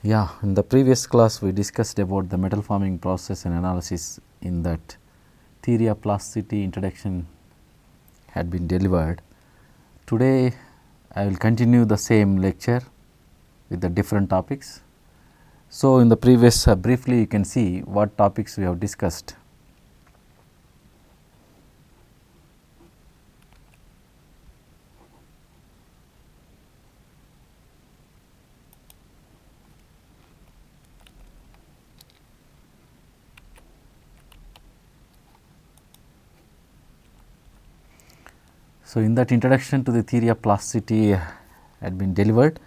Yeah, in the previous class we discussed about the metal forming process and analysis. In that, theory of plasticity introduction had been delivered. Today I will continue the same lecture with the different topics. So, in the previous briefly you can see what topics we have discussed. So, in that introduction to the theory of plasticity had been delivered.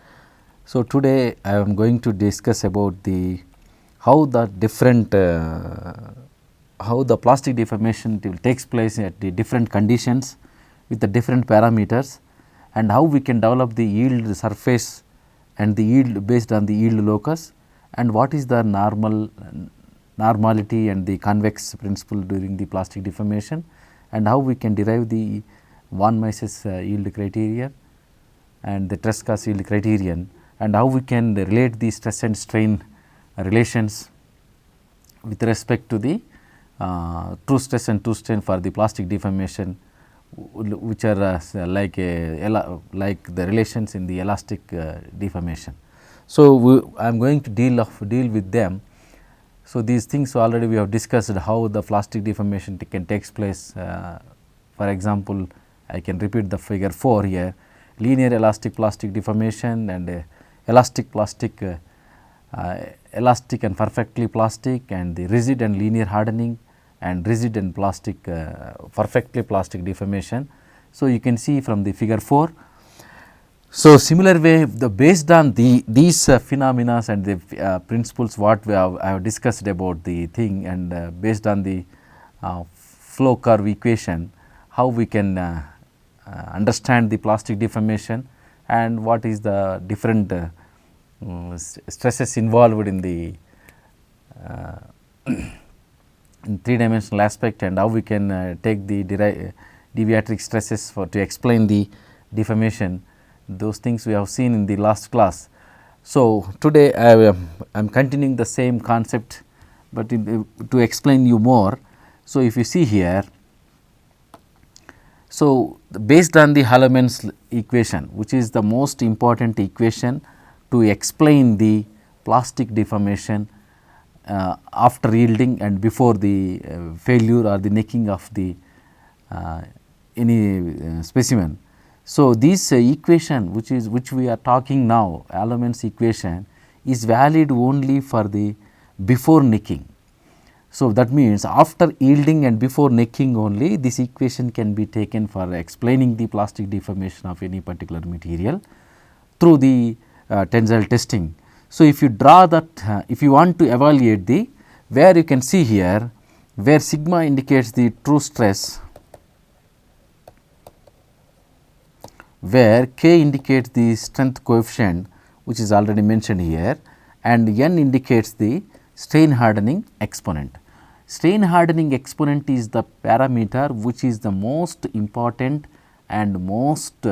So, today I am going to discuss about the how the different how the plastic deformation takes place at the different conditions with the different parameters, and how we can develop the yield surface and the yield based on the yield locus, and what is the normality and the convex principle during the plastic deformation, and how we can derive the von Mises yield criterion and the Tresca's yield criterion, and how we can relate the stress and strain relations with respect to the true stress and true strain for the plastic deformation, which are like the relations in the elastic deformation. So, I am going to deal with them. So, these things already we have discussed how the plastic deformation can takes place. For example, I can repeat the figure 4 here: linear elastic plastic deformation and elastic plastic, elastic and perfectly plastic, and the rigid and linear hardening, and rigid and plastic perfectly plastic deformation. So, you can see from the figure 4. So, similar way based on these phenomena and the principles what I have discussed about the thing, and based on the flow curve equation, how we can understand the plastic deformation and what is the different stresses involved in the in 3-dimensional aspect, and how we can take the deviatoric stresses to explain the deformation. Those things we have seen in the last class. So, today I am continuing the same concept, but to explain you more. So, if you see here, so based on the Hallermann's equation, which is the most important equation to explain the plastic deformation after yielding and before the failure or the necking of the any specimen. So, this equation which we are talking now, Hallermann's equation, is valid only for the before necking. So, that means after yielding and before necking only this equation can be taken for explaining the plastic deformation of any particular material through the tensile testing. So, if you draw that, if you want to evaluate the, where you can see here where sigma indicates the true stress, where k indicates the strength coefficient, which is already mentioned here, and n indicates the strain hardening exponent. Strain hardening exponent is the parameter which is the most important and most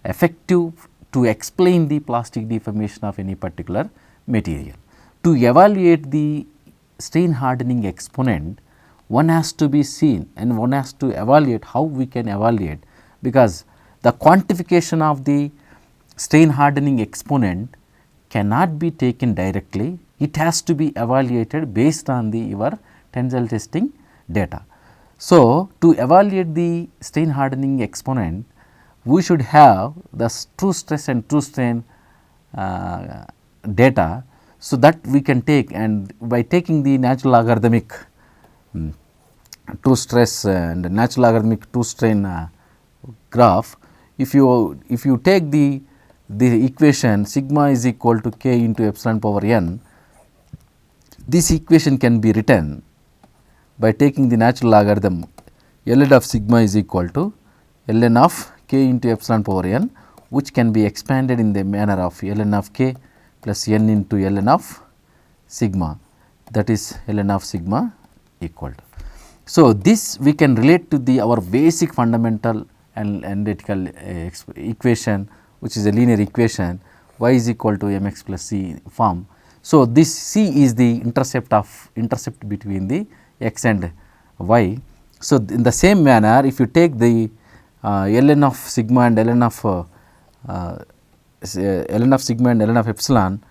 effective to explain the plastic deformation of any particular material. To evaluate the strain hardening exponent, one has to be seen and one has to evaluate how we can evaluate, because the quantification of the strain hardening exponent cannot be taken directly. It has to be evaluated based on the your tensile testing data. So, to evaluate the strain hardening exponent, we should have the true stress and true strain data. So, that we can take, and by taking the natural logarithmic true stress and natural logarithmic true strain graph, if you take the equation sigma is equal to k into epsilon power n, this equation can be written by taking the natural logarithm ln of sigma is equal to ln of k into epsilon power n, which can be expanded in the manner of ln of k plus n into ln of sigma, that is ln of sigma equal to. So, this we can relate to the our basic fundamental and analytical equation, which is a linear equation y is equal to mx plus c form. So, this c is the intercept between the x and y. So, in the same manner, if you take the ln of sigma and ln of sigma and ln of epsilon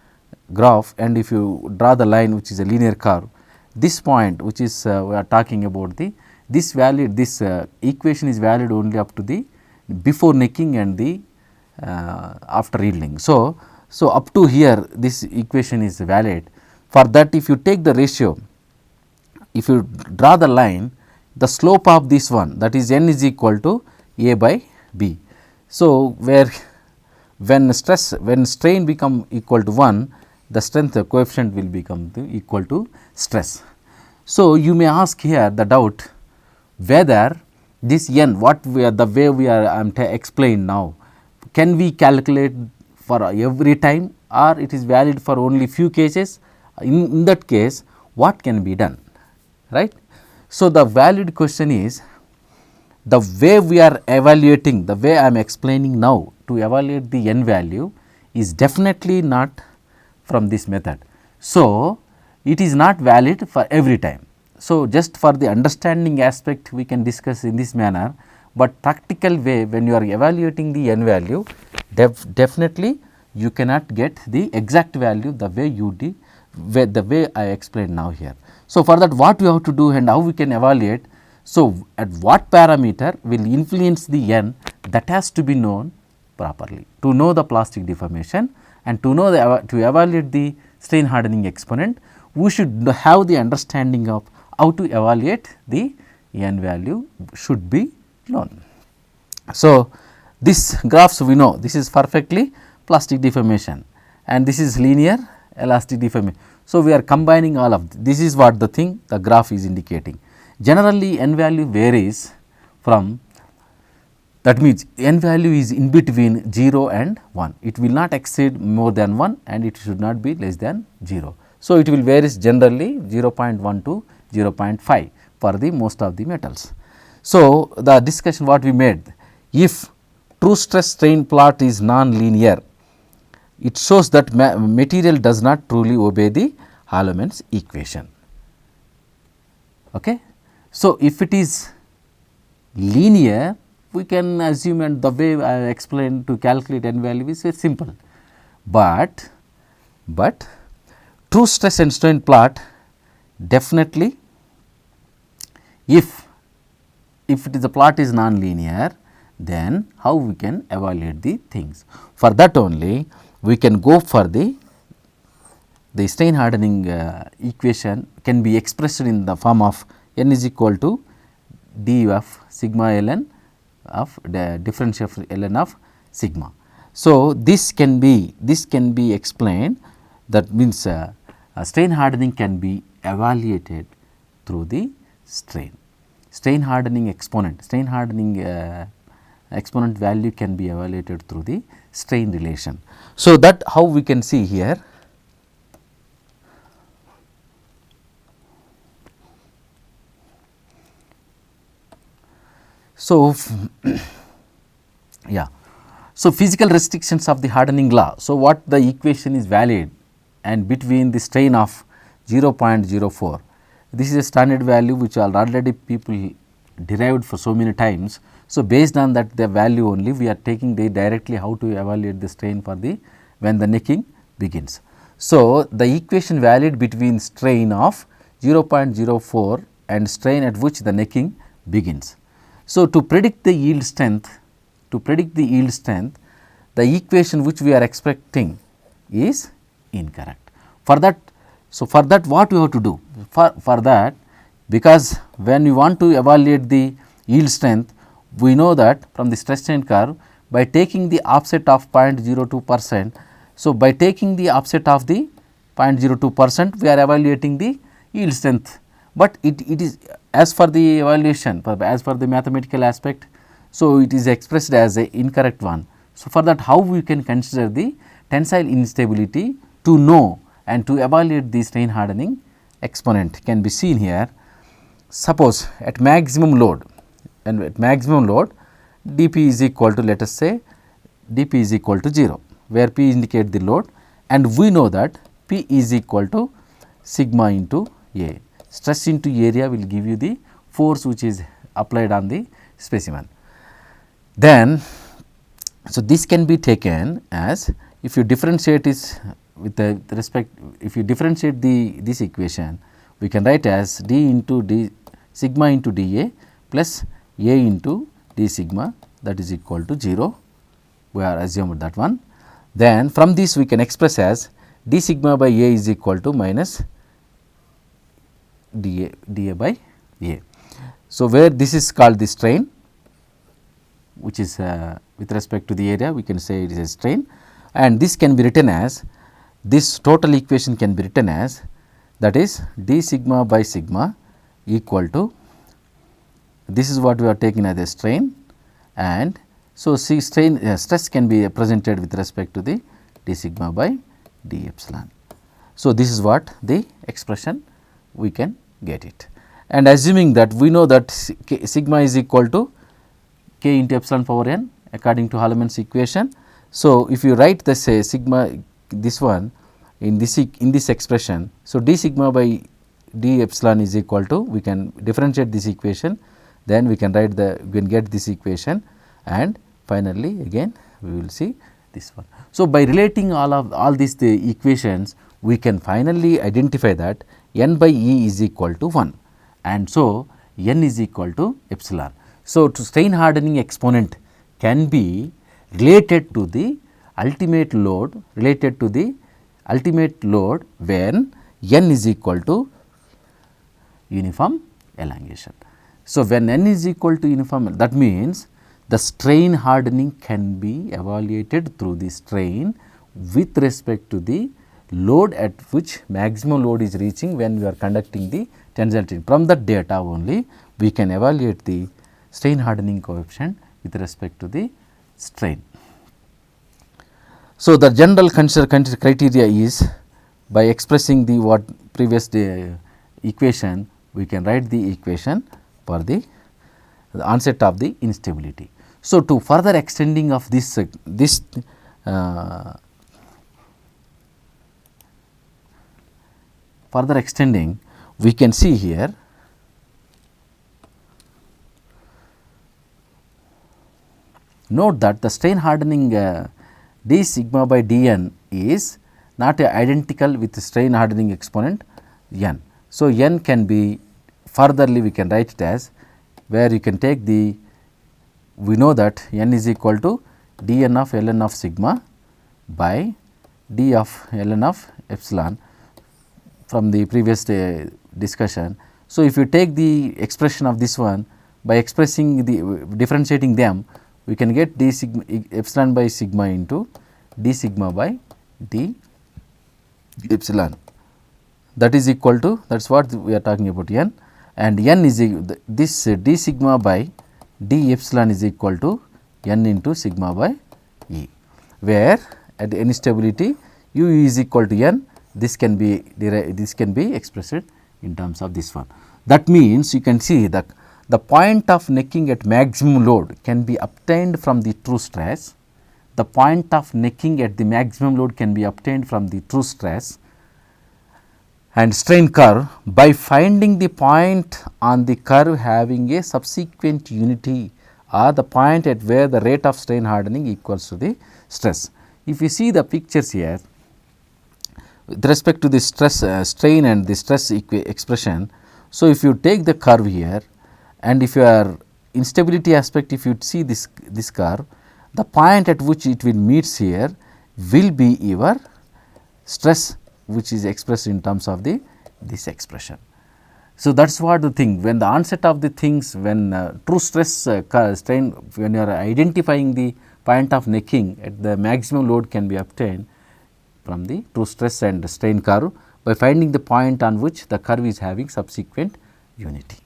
graph, and if you draw the line which is a linear curve, this point which is we are talking about this equation is valid only up to the before necking and the after yielding. So, up to here this equation is valid. For that, if you take the ratio, if you draw the line, the slope of this one, that is n is equal to a by b. So, where when strain become equal to 1, the strength coefficient will become equal to stress. So, you may ask here the doubt whether this n, what we are, the way we are I am explained now, can we calculate for every time, or it is valid for only few cases? In that case, what can be done, right? So, the valid question is, the way we are evaluating, the way I am explaining now to evaluate the n value is definitely not from this method. So, it is not valid for every time. So, just for the understanding aspect we can discuss in this manner, but practical way when you are evaluating the n value, definitely you cannot get the exact value the way you did, the way I explained now here. So, for that what we have to do and how we can evaluate. So, at what parameter will influence the n, that has to be known properly to know the plastic deformation, and to know to evaluate the strain hardening exponent, we should have the understanding of how to evaluate the n value should be known. So, this graphs we know this is perfectly plastic deformation and this is linear elastic deformation. So, we are combining all of this is what the thing the graph is indicating. Generally n value varies from, that means n value is in between 0 and 1, it will not exceed more than 1 and it should not be less than 0. So, it will varies generally 0.1 to 0.5 for the most of the metals. So, the discussion what we made, if true stress strain plot is non-linear, it shows that material does not truly obey the Hallermann's equation. Okay. So, if it is linear, we can assume, and the way I explained to calculate n value is very simple, but true stress and strain plot definitely, if it is a plot is non-linear, then how we can evaluate the things. For that only we can go for the strain hardening equation can be expressed in the form of n is equal to d of sigma ln of the differential of ln of sigma. So, this can be explained, that means strain hardening can be evaluated through the strain hardening exponent, exponent value can be evaluated through the strain relation. So, that how we can see here. So, yeah. So, physical restrictions of the hardening law. So, what the equation is valid and between the strain of 0.04, this is a standard value which already people derived for so many times. So, based on that the value only we are taking the directly how to evaluate the strain for the when the necking begins. So, the equation valid between strain of 0.04 and strain at which the necking begins. So, to predict the yield strength, the equation which we are expecting is incorrect. For that, what we have to do? For that, because when we want to evaluate the yield strength, we know that from the stress strain curve by taking the offset of 0.02%. So, by taking the offset of the 0.02%, we are evaluating the yield strength, but it is as for the evaluation, as for the mathematical aspect. So, it is expressed as a incorrect one. So, for that how we can consider the tensile instability to know and to evaluate the strain hardening exponent can be seen here. Suppose at maximum load, and at maximum load dP is equal to, let us say dP is equal to 0, where P indicate the load, and we know that P is equal to sigma into A. Stress into area will give you the force which is applied on the specimen. Then, so this can be taken as, if you differentiate this with the respect, if you differentiate this equation, we can write as d into d sigma into dA plus A into d sigma, that is equal to 0. We are assumed that one. Then from this we can express as d sigma by A is equal to minus dA by A. So, where this is called the strain, which is with respect to the area, we can say it is a strain, and this can be written as, this total equation can be written as, that is d sigma by sigma equal to, this is what we are taking as a strain, and so strain stress can be represented with respect to the d sigma by d epsilon. So, this is what the expression we can get it, and assuming that we know that sigma is equal to k into epsilon power n according to Hallemann's equation. So, if you write the say sigma, this one in this expression, so d sigma by d epsilon is equal to, we can differentiate this equation, then we can write we can get this equation, and finally again we will see this one. So, by relating all these the equations, we can finally identify that n by E is equal to 1, and so n is equal to epsilon. So, to strain hardening exponent can be related to the ultimate load, when n is equal to uniform elongation. So, when n is equal to uniform, that means the strain hardening can be evaluated through the strain with respect to the load at which maximum load is reaching when we are conducting the tensile strain. From that data only we can evaluate the strain hardening coefficient with respect to the strain. So, the general criteria is, by expressing the what previous equation, we can write the equation for the onset of the instability. So, to further extending of this further extending, we can see here note that the strain hardening d sigma by dn is not identical with the strain hardening exponent n. So, n can be furtherly we can write it as, where you can take the, we know that n is equal to dn of ln of sigma by d of ln of epsilon from the previous discussion. So, if you take the expression of this one, by expressing the differentiating them, we can get d sigma epsilon by sigma into d sigma by d epsilon, that is equal to, that is what we are talking about n, and n is this d sigma by d epsilon is equal to n into sigma by E, where at the instability u is equal to n, this can be expressed in terms of this one. That means, you can see that the point of necking at maximum load can be obtained from the true stress, the point of necking at the maximum load can be obtained from the true stress and strain curve by finding the point on the curve having a subsequent unity, or the point at where the rate of strain hardening equals to the stress. If you see the pictures here with respect to the stress strain and the stress expression. So, if you take the curve here, and if you are instability aspect, if you see this curve, the point at which it will meets here will be your stress, which is expressed in terms of this expression. So, that is what the thing, when the onset of the things, when true stress strain, when you are identifying the point of necking at the maximum load can be obtained from the true stress and strain curve by finding the point on which the curve is having subsequent unity.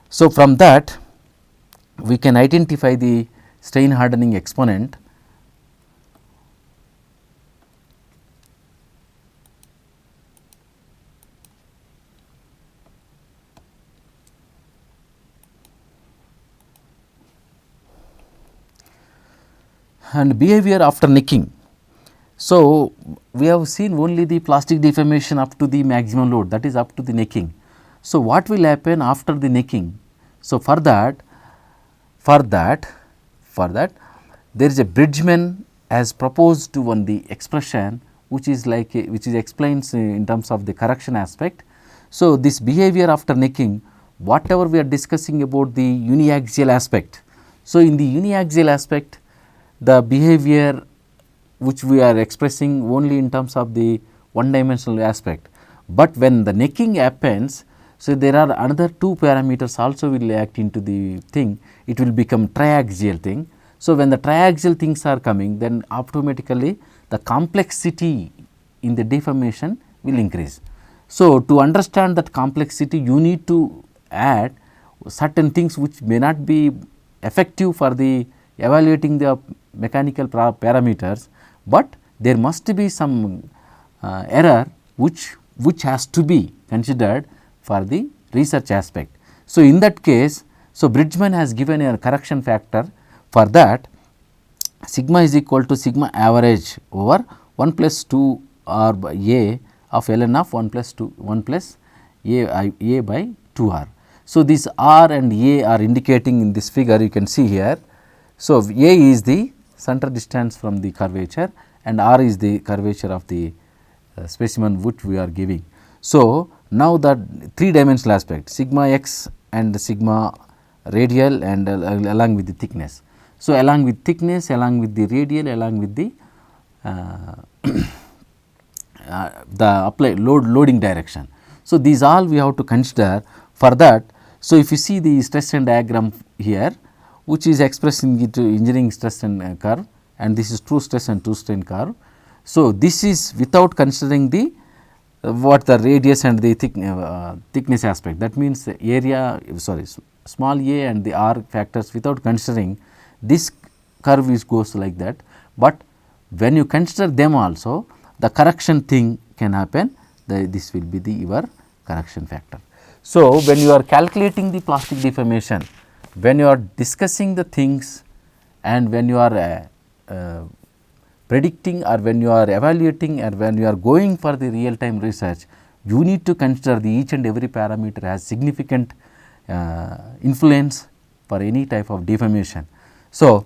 So, from that we can identify the strain hardening exponent and behavior after necking. So, we have seen only the plastic deformation up to the maximum load, that is up to the necking. So, what will happen after the necking? So, for that there is a Bridgman has proposed to one the expression which is like which is explains in terms of the correction aspect. So, this behavior after necking, whatever we are discussing about the uniaxial aspect. So, in the uniaxial aspect, the behavior which we are expressing only in terms of the one dimensional aspect, but when the necking happens, so there are another two parameters also will act into the thing, it will become triaxial thing. So, when the triaxial things are coming, then automatically the complexity in the deformation will increase. So, to understand that complexity, you need to add certain things which may not be effective for the evaluating the mechanical parameters, but there must be some error which has to be considered for the research aspect. So, in that case, so Bridgman has given a correction factor for that, sigma is equal to sigma average over 1 plus 2 r by a of ln of 1 plus 2 1 plus a by 2 r. So, these r and a are indicating in this figure, you can see here. So, a is the center distance from the curvature and r is the curvature of the specimen which we are giving. So, now the 3 dimensional aspect sigma x and sigma radial and along with the thickness. So, along with thickness, along with the radial, along with the loading direction. So, these all we have to consider for that. So, if you see the stress strain diagram here, which is expressing it engineering stress and curve, and this is true stress and true strain curve. So, this is without considering the what the radius and the thickness aspect, that means area small a and the r factors without considering, this curve is goes like that, but when you consider them also, the correction thing can happen, this will be the your correction factor. So, when you are calculating the plastic deformation, when you are discussing the things and when you are predicting or when you are evaluating or when you are going for the real time research, you need to consider the each and every parameter has significant influence for any type of deformation. So,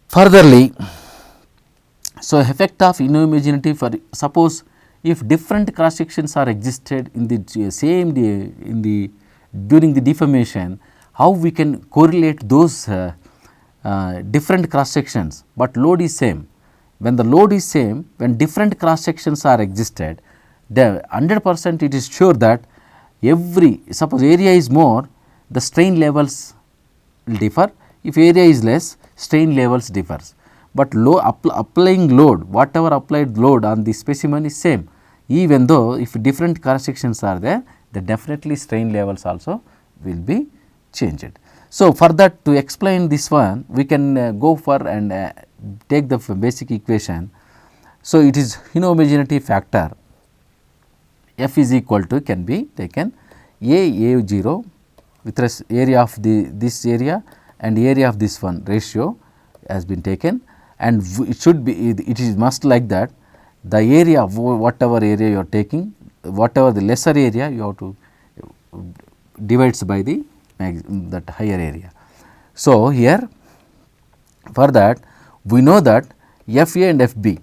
furtherly, so effect of inhomogeneity, for suppose if different cross sections are existed in the same during the deformation, how we can correlate those different cross sections, but load is same. When the load is same, when different cross sections are existed, the 100% it is sure that every, suppose area is more, the strain levels will differ, if area is less, strain levels differs, but applying load, whatever applied load on the specimen is same, even though if different cross sections are there, then definitely strain levels also will be changed. So, for that, to explain this one, we can go for and take the basic equation. So, it is inhomogeneity factor F is equal to, can be taken A0 with area of this area and area of this one ratio has been taken, and it should be, it is must like that, the area of whatever area you are taking, whatever the lesser area you have to divides by the that higher area. So, here for that we know that F A and F B,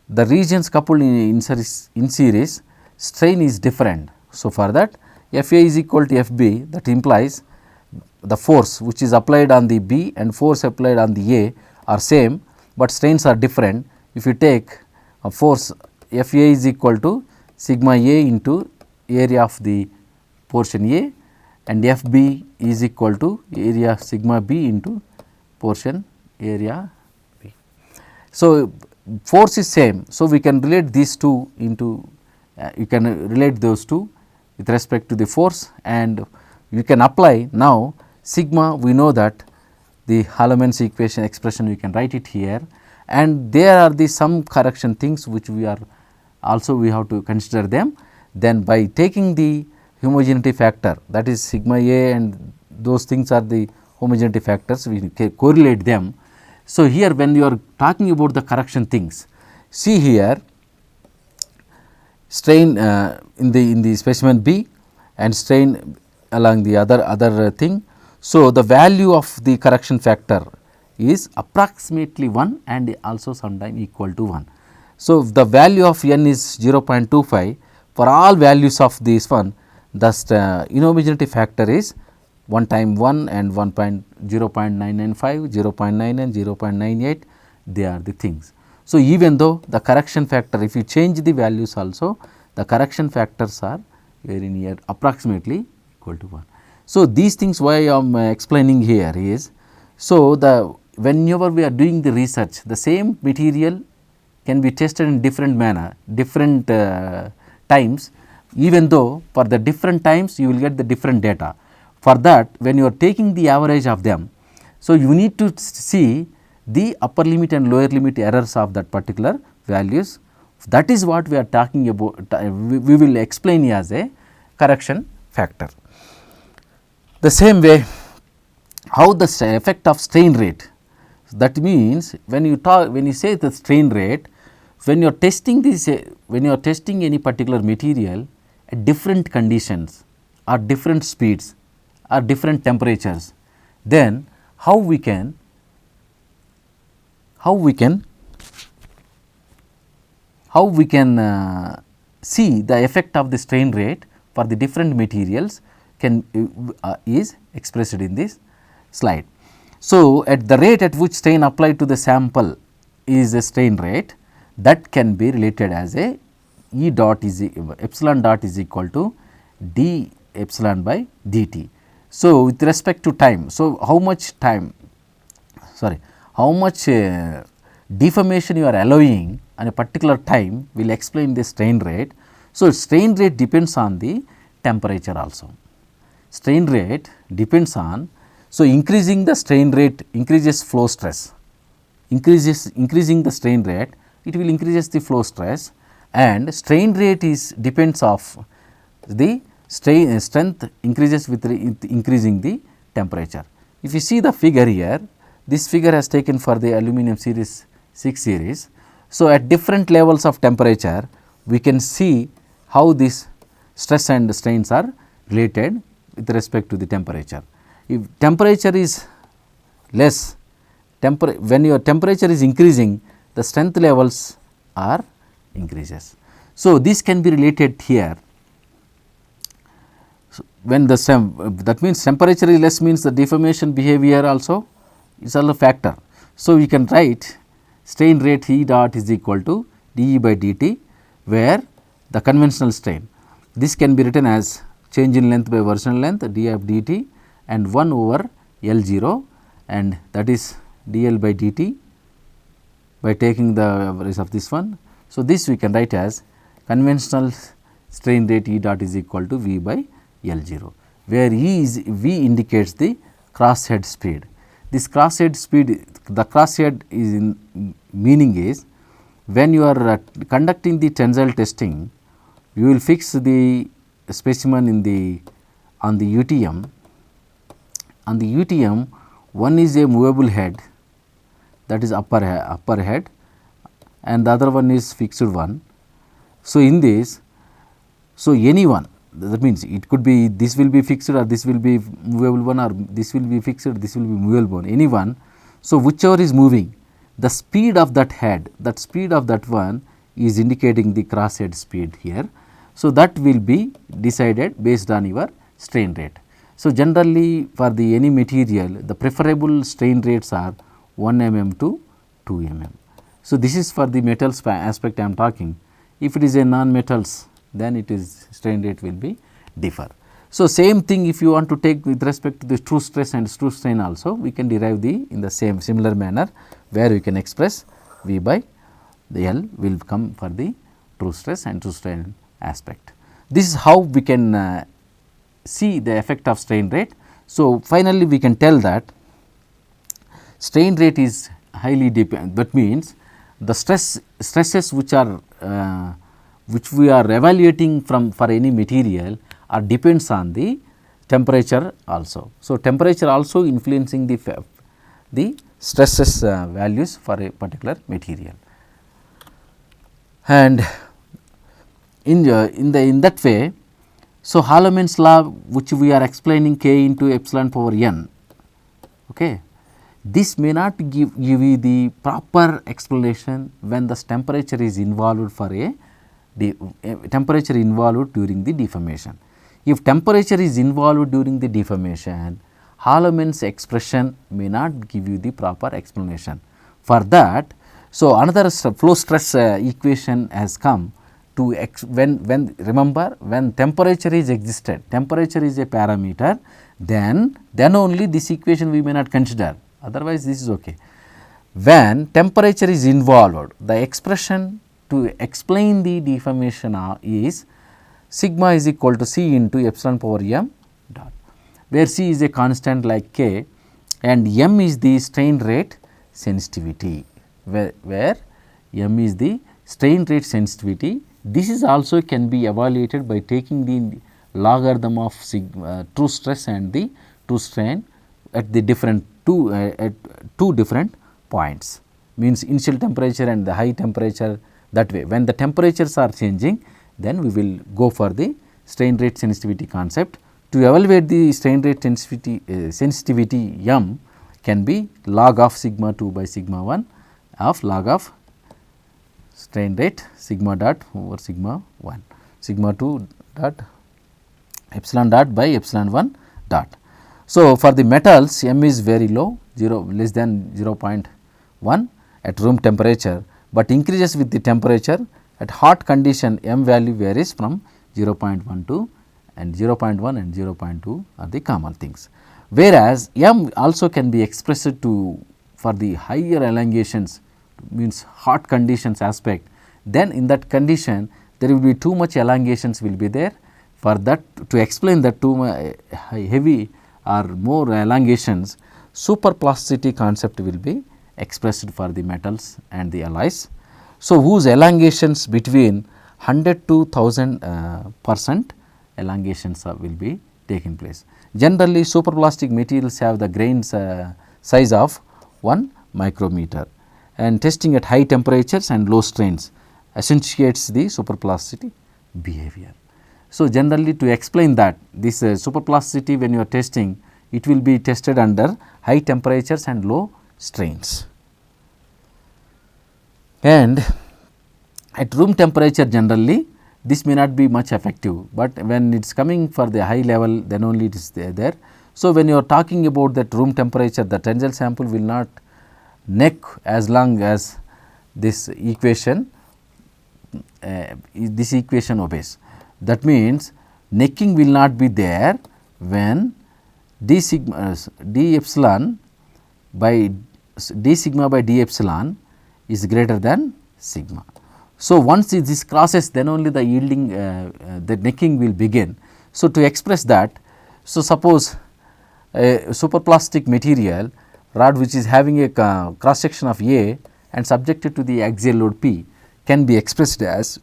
the regions coupled in series, strain is different. So, for that F A is equal to F B, that implies the force which is applied on the B and force applied on the A are same, but strains are different. If you take a force, F A is equal to sigma A into area of the portion A, and F B is equal to area sigma B into portion area B. So, force is same. So, we can relate these two into you can relate those two with respect to the force, and you can apply now sigma. We know that the Hallermann's equation expression, we can write it here, and there are the some correction things which we are also we have to consider them. Then by taking the homogeneity factor, that is sigma A, and those things are the homogeneity factors, we correlate them. So, here when you are talking about the correction things, see here strain in the specimen B and strain along the other thing. So, the value of the correction factor is approximately 1 and also sometime equal to 1. So, if the value of n is 0.25, for all values of this one, thus the inhomogeneity factor is 1 time 1 and 0.995, 0.99, 0.98, they are the things. So, even though the correction factor, if you change the values also, the correction factors are very near approximately equal to 1. So, these things why I am explaining here is, so the whenever we are doing the research, the same material can be tested in different manner, different times, even though for the different times you will get the different data. For that, when you are taking the average of them, so you need to see the upper limit and lower limit errors of that particular values. That is what we are talking about, we will explain as a correction factor. The same way, how the effect of strain rate, that means when you say the strain rate, when you are testing this, when you are testing any particular material at different conditions or different speeds or different temperatures, then how we can see the effect of the strain rate for the different materials can is expressed in this slide. So, at the rate at which strain applied to the sample is a strain rate, that can be related as a E dot is epsilon dot is equal to d epsilon by dt. So, with respect to time, so how much time, how much deformation you are allowing on a particular time will explain the strain rate. So, strain rate depends on the temperature also. Strain rate depends on, so increasing the strain rate increases flow stress, increasing the strain rate, it will increases the flow stress, and strain rate is depends of the strength increases with increasing the temperature. If you see the figure here, this figure has taken for the aluminum series 6 series. So, at different levels of temperature, we can see how this stress and strains are related with respect to the temperature. If temperature is less, when your temperature is increasing, the strength levels are increases. So, this can be related here. So, when the that means temperature is less means the deformation behavior also is also a factor. So, we can write strain rate E dot is equal to dE by dt, where the conventional strain, this can be written as change in length by versional length d of dt and 1 over L 0, and that is dL by dt by taking the average of this one. So, this we can write as conventional strain rate E dot is equal to V by L 0, where V indicates the cross head speed. This cross head speed, the cross head is in meaning is, when you are conducting the tensile testing, you will fix the specimen in the on the UTM. On the UTM, one is a movable head, that is upper head, and the other one is fixed one. So, in this, so any one, that means it could be this will be fixed or this will be movable one, or this will be fixed, this will be movable one, any one. So, whichever is moving, the speed of that head, that speed of that one is indicating the cross head speed here. So, that will be decided based on your strain rate. So, generally for the any material, the preferable strain rates are 1 mm to 2 mm. So, this is for the metals aspect I am talking. If it is a non-metals, then it is strain rate will be differ. So, same thing if you want to take with respect to the true stress and true strain also, we can derive the in the same similar manner, where we can express V by the L will come for the true stress and true strain aspect. This is how we can see the effect of strain rate. So, finally, we can tell that strain rate is highly dependent, that means the stresses which are which we are evaluating from for any material are depends on the temperature also. So, temperature also influencing the stresses values for a particular material. And in that way, so Hallermann's law, which we are explaining k into epsilon power n, okay, this may not give you the proper explanation when the temperature is involved for a temperature involved during the deformation. If temperature is involved during the deformation, Hallermann's expression may not give you the proper explanation. For that, so another flow stress equation has come to when remember, when temperature is existed, temperature is a parameter, then only this equation we may not consider, otherwise this is okay. When temperature is involved, the expression to explain the deformation is sigma is equal to C into epsilon power m dot, where C is a constant like k and m is the strain rate sensitivity, where m is the strain rate sensitivity. This is also can be evaluated by taking the logarithm of sigma true stress and the true strain at the different at two different points, means initial temperature and the high temperature. That way, when the temperatures are changing, then we will go for the strain rate sensitivity concept. To evaluate the strain rate sensitivity m can be log of sigma 2 by sigma 1 of log of strain rate sigma dot over sigma 1, sigma 2 dot epsilon dot by epsilon 1 dot. So, for the metals m is very low, 0 less than 0.1 at room temperature, but increases with the temperature. At hot condition m value varies from 0.1 to and 0.1 and 0.2 are the common things. Whereas, m also can be expressed to for the higher elongations, means hot conditions aspect, then in that condition there will be too much elongations will be there. For that, to explain that too heavy or more elongations, superplasticity concept will be expressed for the metals and the alloys. So, whose elongations between 100 to 1000% elongations will be taking place. Generally, superplastic materials have the grains size of 1 micrometer, and testing at high temperatures and low strains accentuates the superplasticity behavior. So, generally to explain that this superplasticity, when you are testing, it will be tested under high temperatures and low strains. And at room temperature generally this may not be much effective, but when it is coming for the high level, then only it is there. So, when you are talking about that room temperature, the tensile sample will not neck as long as this equation obeys. That means, necking will not be there when d epsilon by d sigma by d epsilon is greater than sigma. So, once this crosses, then only the yielding the necking will begin. So, to express that, so suppose a superplastic material rod which is having a cross section of A and subjected to the axial load P can be expressed as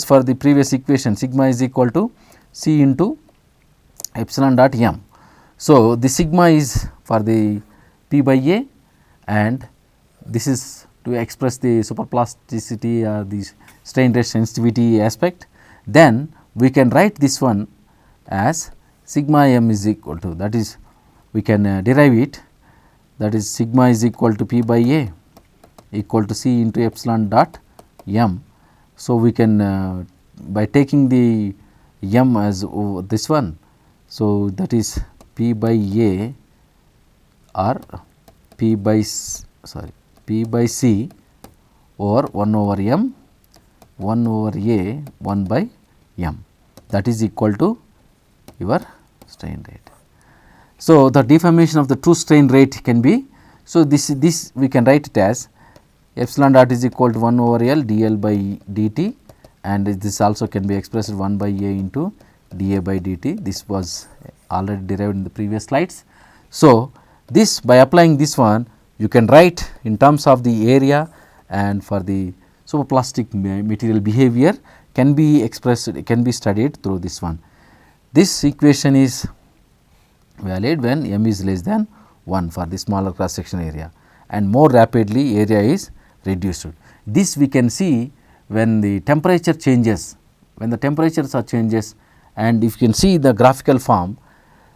for the previous equation, sigma is equal to C into epsilon dot m. So, the sigma is for the P by A, and this is to express the superplasticity or the strain rate sensitivity aspect. Then we can write this one as sigma m is equal to, that is we can derive it, that is sigma is equal to P by A equal to C into epsilon dot m. So, we can by taking the m as this one. So, that is P by A or P by C over 1 over m 1 over A 1 by m, that is equal to your strain rate. So, the deformation of the true strain rate can be, so this we can write it as epsilon dot is equal to 1 over L dl by dt, and this also can be expressed 1 by A into dA by dt. This was already derived in the previous slides. So, this by applying this one, you can write in terms of the area, and for the superplastic material behavior can be expressed, can be studied through this one. This equation is valid when m is less than 1 for the smaller cross section area, and more rapidly area is reduced. This we can see when the temperature changes, when the temperatures are changes, and if you can see the graphical form,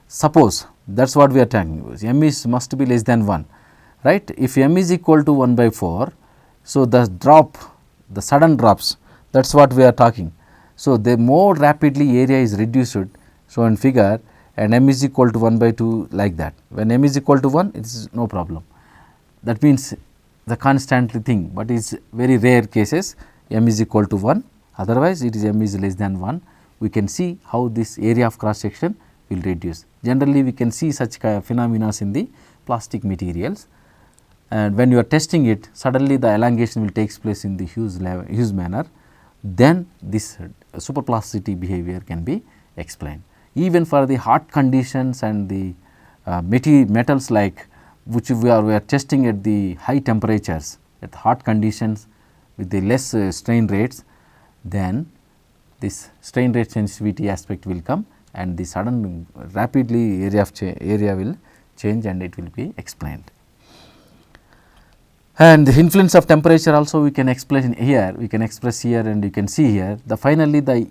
suppose that is what we are talking about, m is must be less than 1, right. If m is equal to 1 by 4, so the drop, the sudden drops, that is what we are talking. So, the more rapidly area is reduced, so in figure, and m is equal to 1 by 2 like that. When m is equal to 1, it is no problem. That means the constant thing, but it is very rare cases m is equal to 1, otherwise it is m is less than 1. We can see how this area of cross section will reduce. Generally, we can see such phenomena in the plastic materials, and when you are testing it, suddenly the elongation will takes place in the huge manner, then this superplasticity behavior can be explained. Even for the hot conditions and the metals like which we are testing at the high temperatures, at hot conditions with the less strain rates, then this strain rate sensitivity aspect will come, and the sudden rapidly area will change and it will be explained. And the influence of temperature also we can explain here, we can express here, and you can see here the finally the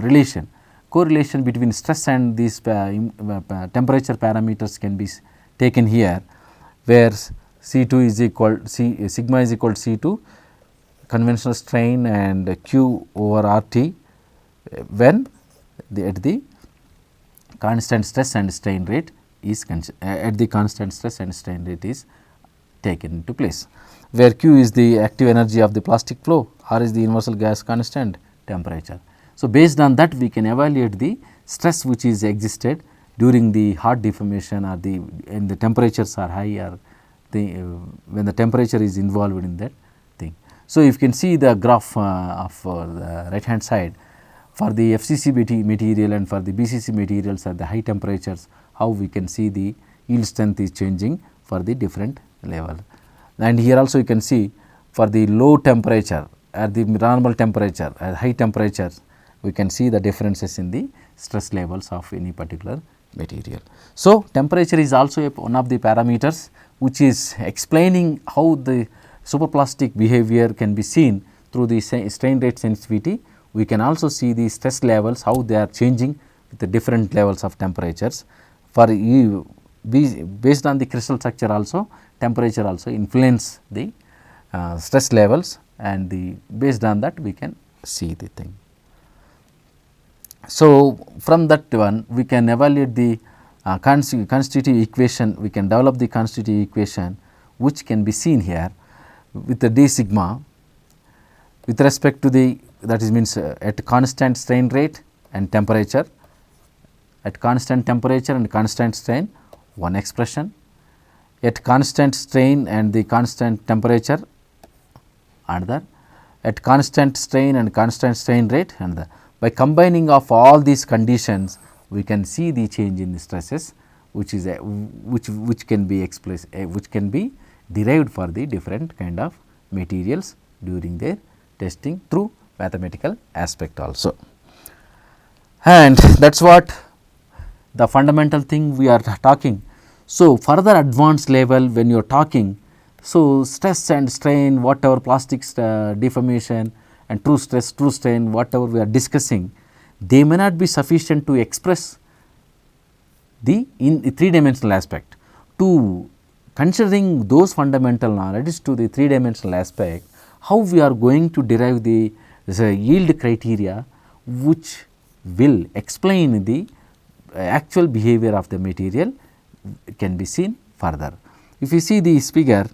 relation, correlation between stress and these temperature parameters can be taken here, where C2 is equal sigma is equal to C2 conventional strain and Q over RT when at the constant stress and strain rate is at the constant stress and strain rate is taken into place, where Q is the active energy of the plastic flow, R is the universal gas constant temperature. So, based on that we can evaluate the stress which is existed during the hot deformation or the temperatures are high, or when the temperature is involved in that thing. So, if you can see the graph of the right hand side for the FCC material and for the BCC materials at the high temperatures, how we can see the yield strength is changing for the different level. And here also you can see for the low temperature at the normal temperature, at high temperatures, we can see the differences in the stress levels of any particular material. So, temperature is also one of the parameters which is explaining how the superplastic behavior can be seen through the strain rate sensitivity. We can also see the stress levels, how they are changing with the different levels of temperatures. For based on the crystal structure also, temperature also influence the stress levels, and based on that we can see the thing. So, from that one we can evaluate the constitutive equation, we can develop the constitutive equation which can be seen here with the d sigma with respect to the, that is means at constant strain rate and temperature, at constant temperature and constant strain one expression, at constant strain and the constant temperature another, at constant strain and constant strain rate another. By combining of all these conditions, we can see the change in the stresses which is which can be expressed, which can be derived for the different kind of materials during their testing through mathematical aspect also. And that is what the fundamental thing we are talking. So, further advanced level when you are talking, so stress and strain, whatever plastics deformation and true stress, true strain, whatever we are discussing, they may not be sufficient to express the in the 3-dimensional aspect. To considering those fundamental knowledge to the 3-dimensional aspect, how we are going to derive the yield criteria which will explain the actual behavior of the material can be seen further. If you see this figure,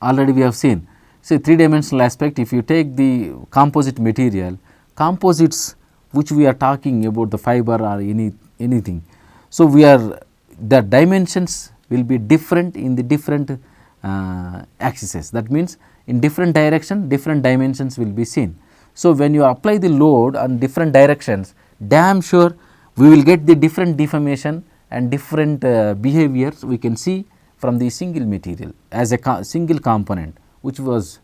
already we have seen, say 3-dimensional aspect, if you take the composite material, composites which we are talking about the fiber or anything. So, we are the dimensions will be different in the different axes, that means in different direction different dimensions will be seen. So, when you apply the load on different directions, damn sure we will get the different deformation and different behaviors we can see from the single material as a single component which was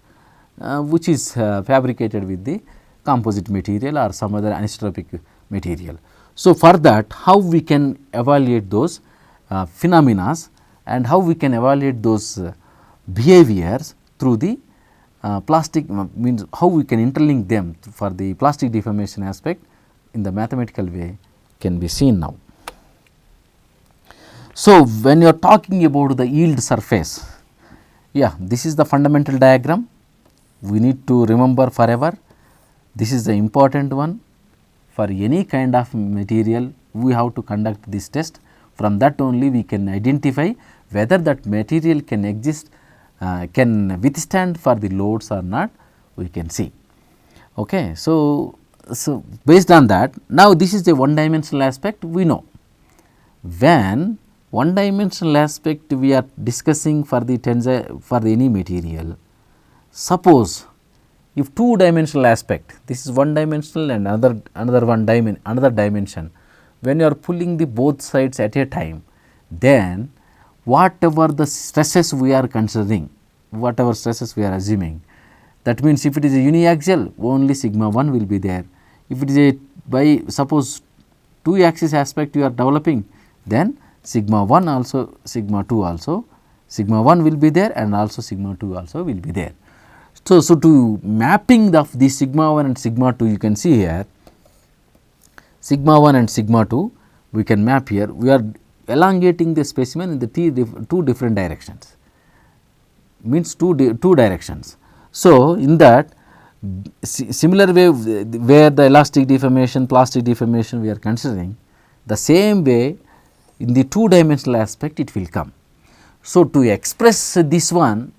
which is fabricated with the composite material or some other anisotropic material. So, for that how we can evaluate those phenomena and how we can evaluate those behaviors through the plastic, means how we can interlink them for the plastic deformation aspect in the mathematical way can be seen now. So, when you are talking about the yield surface, this is the fundamental diagram, we need to remember forever. This is the important one. For any kind of material, we have to conduct this test. From that only we can identify whether that material can exist, can withstand for the loads or not, we can see. Okay. So, based on that, now this is a one dimensional aspect, we know. When one dimensional aspect we are discussing for the tensor for any material, suppose if two dimensional aspect, this is one dimensional and another dimension, when you are pulling the both sides at a time, then whatever the stresses we are considering, whatever stresses we are assuming, that means if it is a uniaxial, only sigma 1 will be there. If it is a by suppose 2 axis aspect you are developing, then sigma 1 also, sigma 2 also, sigma 1 will be there and also sigma 2 also will be there. So, to mapping of the sigma 1 and sigma 2, you can see here sigma 1 and sigma 2 we can map here, we are elongating the specimen in the two different directions, means two directions. So, in that similar way where the elastic deformation, plastic deformation we are considering, the same way in the two dimensional aspect it will come. So, to express this one,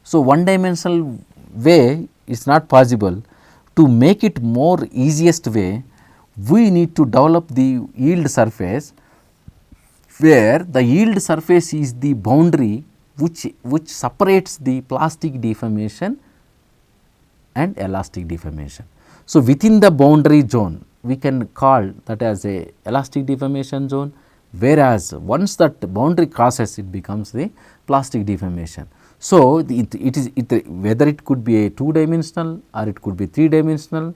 so one dimensional way is not possible. To make it more easiest way, we need to develop the yield surface, where the yield surface is the boundary which separates the plastic deformation and elastic deformation. So, within the boundary zone we can call that as a elastic deformation zone, whereas once that boundary crosses it becomes the plastic deformation. So, whether it could be a 2 dimensional or it could be 3 dimensional,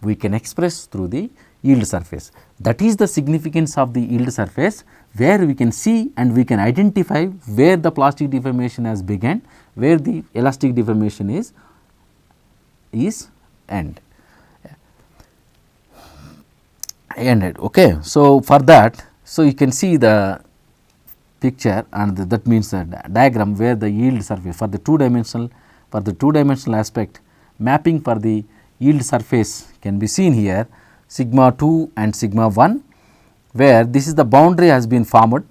we can express through the yield surface. That is the significance of the yield surface, where we can see and we can identify where the plastic deformation has begun, where the elastic deformation is ended. Okay. So, for that, so you can see the picture, and that means the diagram where the yield surface for the two dimensional aspect, mapping for the yield surface can be seen here, sigma 2 and sigma 1, where this is the boundary has been formed.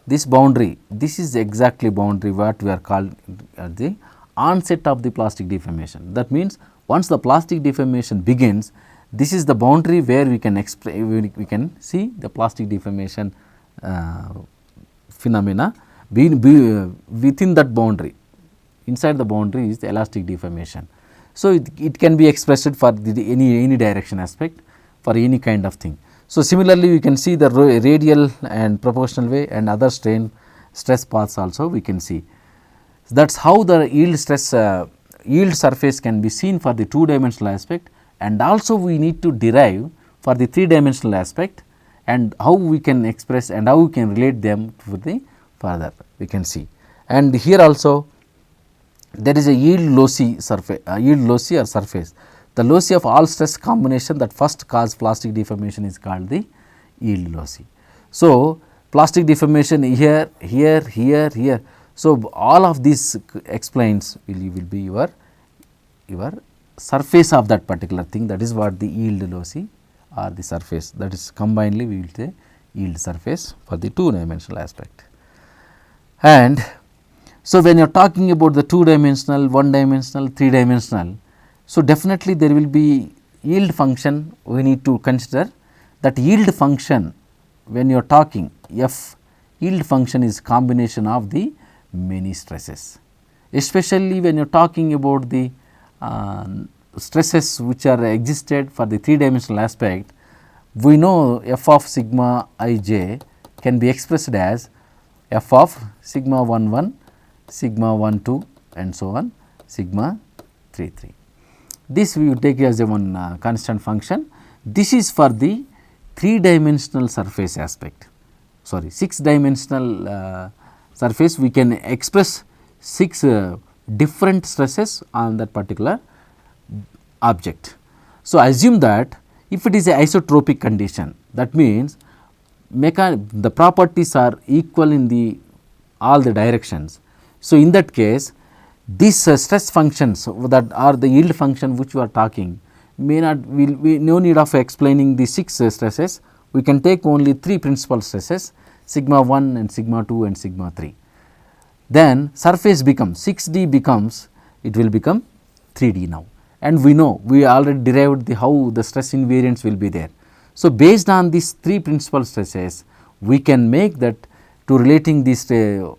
This boundary, this is exactly boundary what we are called the onset of the plastic deformation. That means, once the plastic deformation begins, this is the boundary where we can see the plastic deformation phenomena within that boundary. Inside the boundary is the elastic deformation. So, it can be expressed for any direction aspect for any kind of thing. So, similarly, we can see the radial and proportional way and other stress paths also we can see. So, that is how the yield surface can be seen for the 2 dimensional aspect, and also we need to derive for the 3 dimensional aspect, and how we can express and how we can relate them to the further we can see. And here also there is a yield loci surface, or surface. The loci of all stress combination that first cause plastic deformation is called the yield loci. So, plastic deformation here. So, all of this explains will be your surface of that particular thing, that is what the yield loci or the surface, that is combinedly we will say yield surface for the 2 dimensional aspect. And so, when you are talking about the 2 dimensional, 1 dimensional, 3 dimensional, so definitely there will be yield function we need to consider. That yield function, when you are talking f, yield function is combination of the many stresses, especially when you are talking about the stresses which are existed for the 3 dimensional aspect. We know f of sigma I j can be expressed as f of sigma 1 1, sigma 1 2 and so on, sigma 3 3. This we will take as a one constant function. This is for the 3 dimensional surface aspect, sorry 6 dimensional surface we can express 6 different stresses on that particular object. So, assume that if it is a isotropic condition, that means the properties are equal in the all the directions. So, in that case these stress functions that are the yield function which we are talking may not we no need of explaining the 6 stresses, we can take only 3 principal stresses sigma 1 and sigma 2 and sigma 3. Then surface becomes 6D becomes, it will become 3D now, and we know we already derived the how the stress invariance will be there. So, based on these 3 principal stresses we can make that to relating these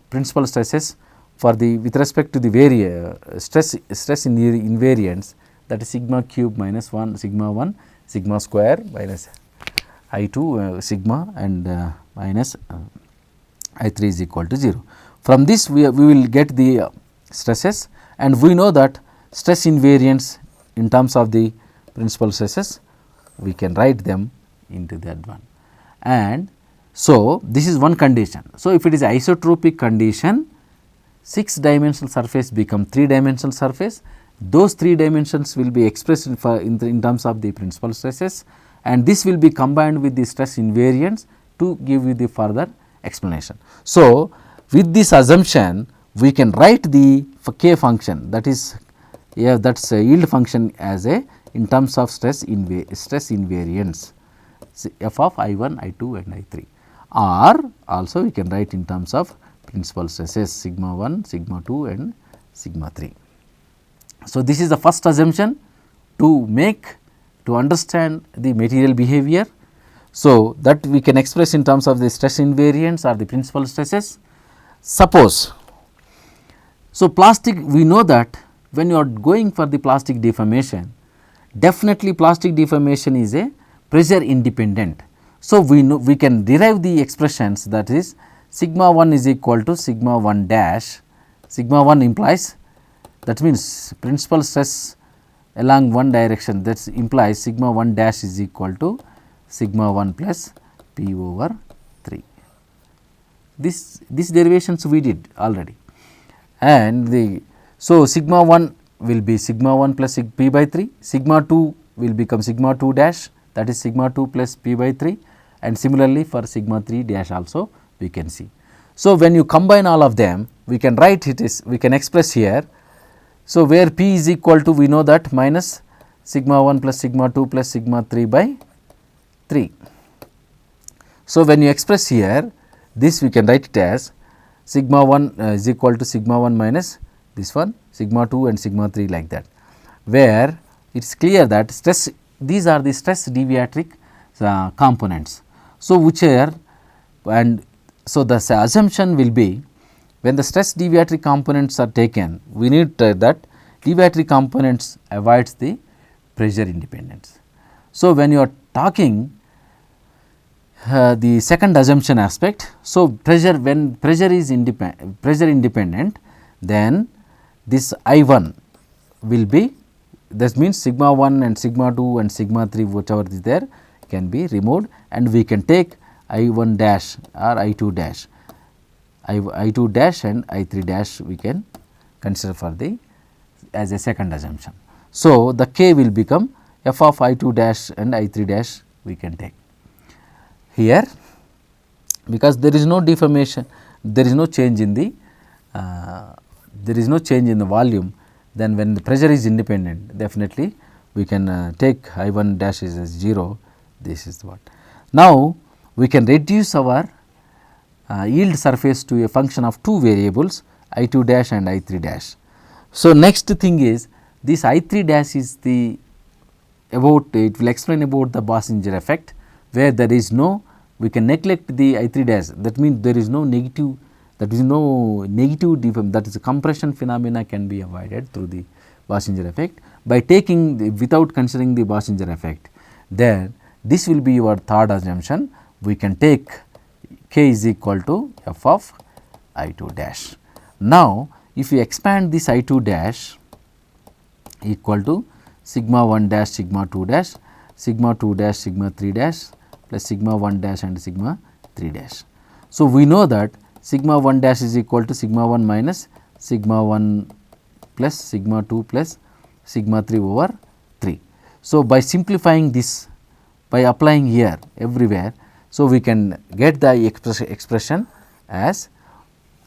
principal stresses for the with respect to the stress invariance, that is sigma cube minus 1 sigma 1 sigma square minus I 2 sigma and minus I 3 is equal to 0. From this we will get the stresses, and we know that stress invariance in terms of the principal stresses we can write them into that one. And so, this is one condition. So, if it is isotropic condition, 6 dimensional surface become 3 dimensional surface, those 3 dimensions will be expressed in terms of the principal stresses, and this will be combined with the stress invariance to give you the further explanation. So, with this assumption we can write the k function, that is that is a yield function as a in terms of stress invariance f of I 1, I 2 and I 3, or also we can write in terms of principal stresses sigma 1, sigma 2 and sigma 3. So, this is the first assumption to make to understand the material behavior. So, that we can express in terms of the stress invariance or the principal stresses. Suppose, so plastic, we know that when you are going for the plastic deformation, definitely plastic deformation is a pressure independent. So, we know we can derive the expressions, that is sigma 1 is equal to sigma 1 dash, sigma 1 implies, that means principal stress along one direction, that implies sigma 1 dash is equal to sigma 1 plus p over 3. These derivations we did already, and so sigma 1 will be sigma 1 plus p by 3, sigma 2 will become sigma 2 dash, that is sigma 2 plus p by 3, and similarly for sigma 3 dash also we can see. So, when you combine all of them we can write it is, we can express here. So, where p is equal to, we know that minus sigma 1 plus sigma 2 plus sigma 3 by 3. So, when you express here, this we can write it as sigma 1 is equal to sigma 1 minus this one sigma 2 and sigma 3, like that, where it is clear that stress, these are the stress deviatoric components. So, which are, and so the assumption will be when the stress deviatory components are taken, we need that deviatory components avoids the pressure independence. So, when you are talking the second assumption aspect, so pressure, when pressure is independent, then this I 1 will be, that means sigma 1 and sigma 2 and sigma 3 whichever is there can be removed, and we can take I 1 dash or I 2 dash, I 2 dash and I 3 dash we can consider for the as a second assumption. So, the k will become f of I 2 dash and I 3 dash we can take here, because there is no deformation, there is no change in the volume, then when the pressure is independent, definitely we can take I 1 dash is 0, this is what. Now, we can reduce our yield surface to a function of 2 variables I 2 dash and I 3 dash. So, next thing is this I 3 dash is the about, it will explain about the Bossinger effect, where there is no, we can neglect the I 3 dash, that means there is no negative, that is no negative deform, that is a compression phenomena can be avoided through the Bossinger effect by taking the, without considering the Bossinger effect. Then this will be your third assumption, we can take k is equal to f of I 2 dash. Now, if you expand this I 2 dash equal to sigma 1 dash sigma 2 dash sigma 2 dash sigma 3 dash plus sigma 1 dash and sigma 3 dash. So, we know that sigma 1 dash is equal to sigma 1 minus sigma 1 plus sigma 2 plus sigma 3 over 3. So, by simplifying this, by applying here everywhere, so we can get the expression as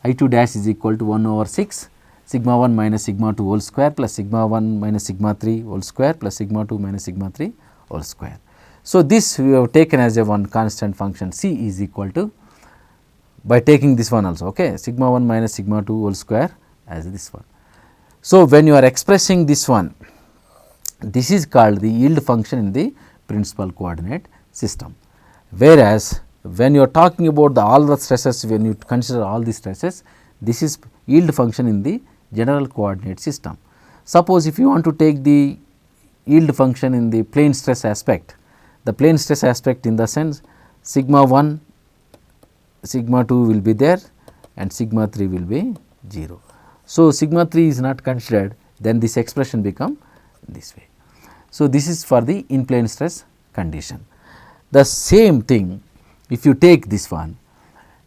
I 2 dash is equal to 1 over 6 sigma 1 minus sigma 2 whole square plus sigma 1 minus sigma 3 whole square plus sigma 2 minus sigma 3 whole square. So, this we have taken as a one constant function C is equal to, by taking this one also, okay, sigma 1 minus sigma 2 whole square as this one. So, when you are expressing this one, this is called the yield function in the principal coordinate system, whereas when you are talking about all the stresses, when you consider all the stresses, this is yield function in the general coordinate system. Suppose if you want to take the yield function in the plane stress aspect, the plane stress aspect in the sense sigma 1, sigma 2 will be there and sigma 3 will be 0. So, sigma 3 is not considered, then this expression become this way. So, this is for the in plane stress condition. The same thing if you take this one.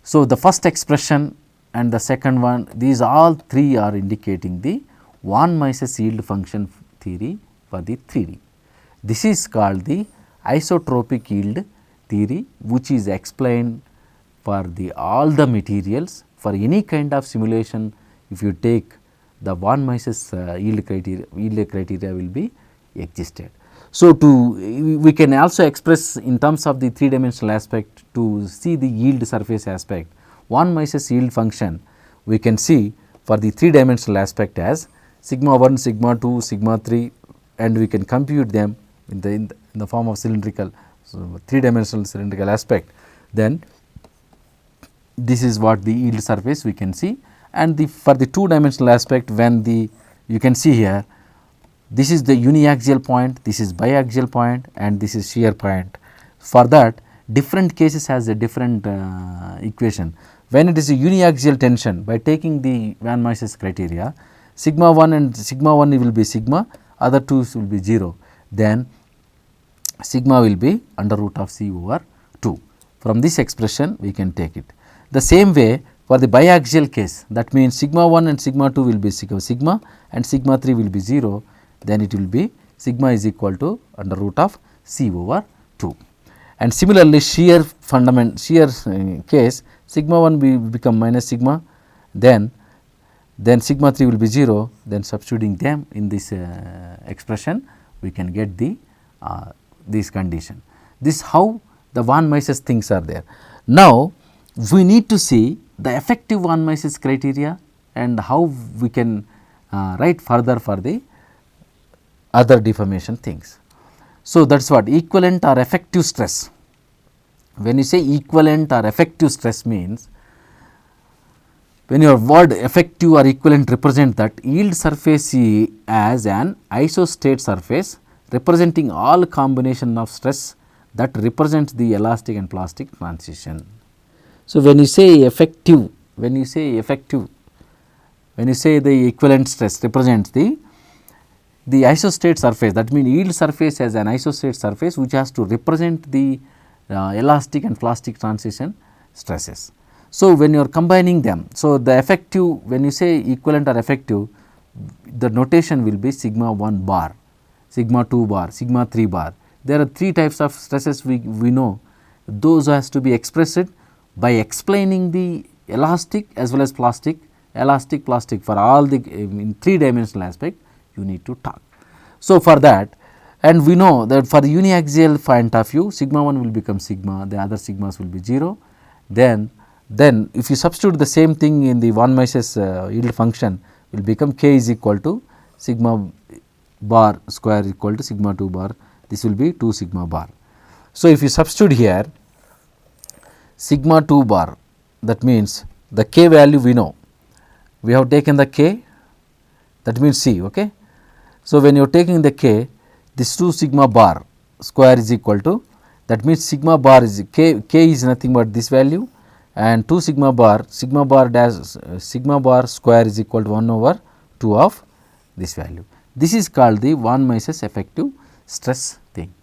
So, the first expression and the second one, these all three are indicating the von Mises yield function theory for the 3D. This is called the isotropic yield theory, which is explained for the all the materials for any kind of simulation. If you take the von Mises yield criteria will be existed. So, we can also express in terms of the 3 dimensional aspect to see the yield surface aspect. Von Mises yield function we can see for the 3 dimensional aspect as sigma 1, sigma 2, sigma 3, and we can compute them in the form of cylindrical, so 3 dimensional cylindrical aspect. Then this is what the yield surface we can see, and for the 2 dimensional aspect, when you can see here, this is the uniaxial point, this is biaxial point, and this is shear point. For that, different cases has a different equation. When it is a uniaxial tension, by taking the von Mises criteria, sigma 1 and sigma 1 will be sigma, other two will be 0, then sigma will be under root of C over 2. From this expression we can take it. The same way for the biaxial case, that means sigma 1 and sigma 2 will be sigma and sigma 3 will be 0, then it will be sigma is equal to under root of C over 2. And similarly, shear case, sigma 1 will become minus sigma, then sigma 3 will be 0, then substituting them in this expression we can get the this condition. This how the von Mises things are there. Now, we need to see the effective von Mises criteria and how we can write further for the other deformation things. So, that is what equivalent or effective stress. When you say equivalent or effective stress means, when your word effective or equivalent represent that yield surface as an isostate surface representing all combination of stress that represents the elastic and plastic transition. So, when you say effective, when you say the equivalent stress represents the isostate surface, that means yield surface as an isostate surface which has to represent the elastic and plastic transition stresses. So, when you are combining them, so the effective, when you say equivalent or effective, the notation will be sigma 1 bar, sigma 2 bar, sigma 3 bar. There are 3 types of stresses we know. Those has to be expressed by explaining the elastic as well as plastic, elastic, plastic for all the in 3 dimensional aspect you need to talk. So, for that, and we know that for the uniaxial point of view, sigma 1 will become sigma, the other sigmas will be 0. Then if you substitute the same thing in the von Mises yield function, will become k is equal to sigma bar square equal to sigma 2 bar, this will be 2 sigma bar. So, if you substitute here sigma 2 bar, that means the k value we know, we have taken the k, that means C. Okay. So, when you are taking the k, this 2 sigma bar square is equal to, that means sigma bar is k is nothing but this value, and 2 sigma bar square is equal to 1 over 2 of this value. This is called the von Mises effective stress thing.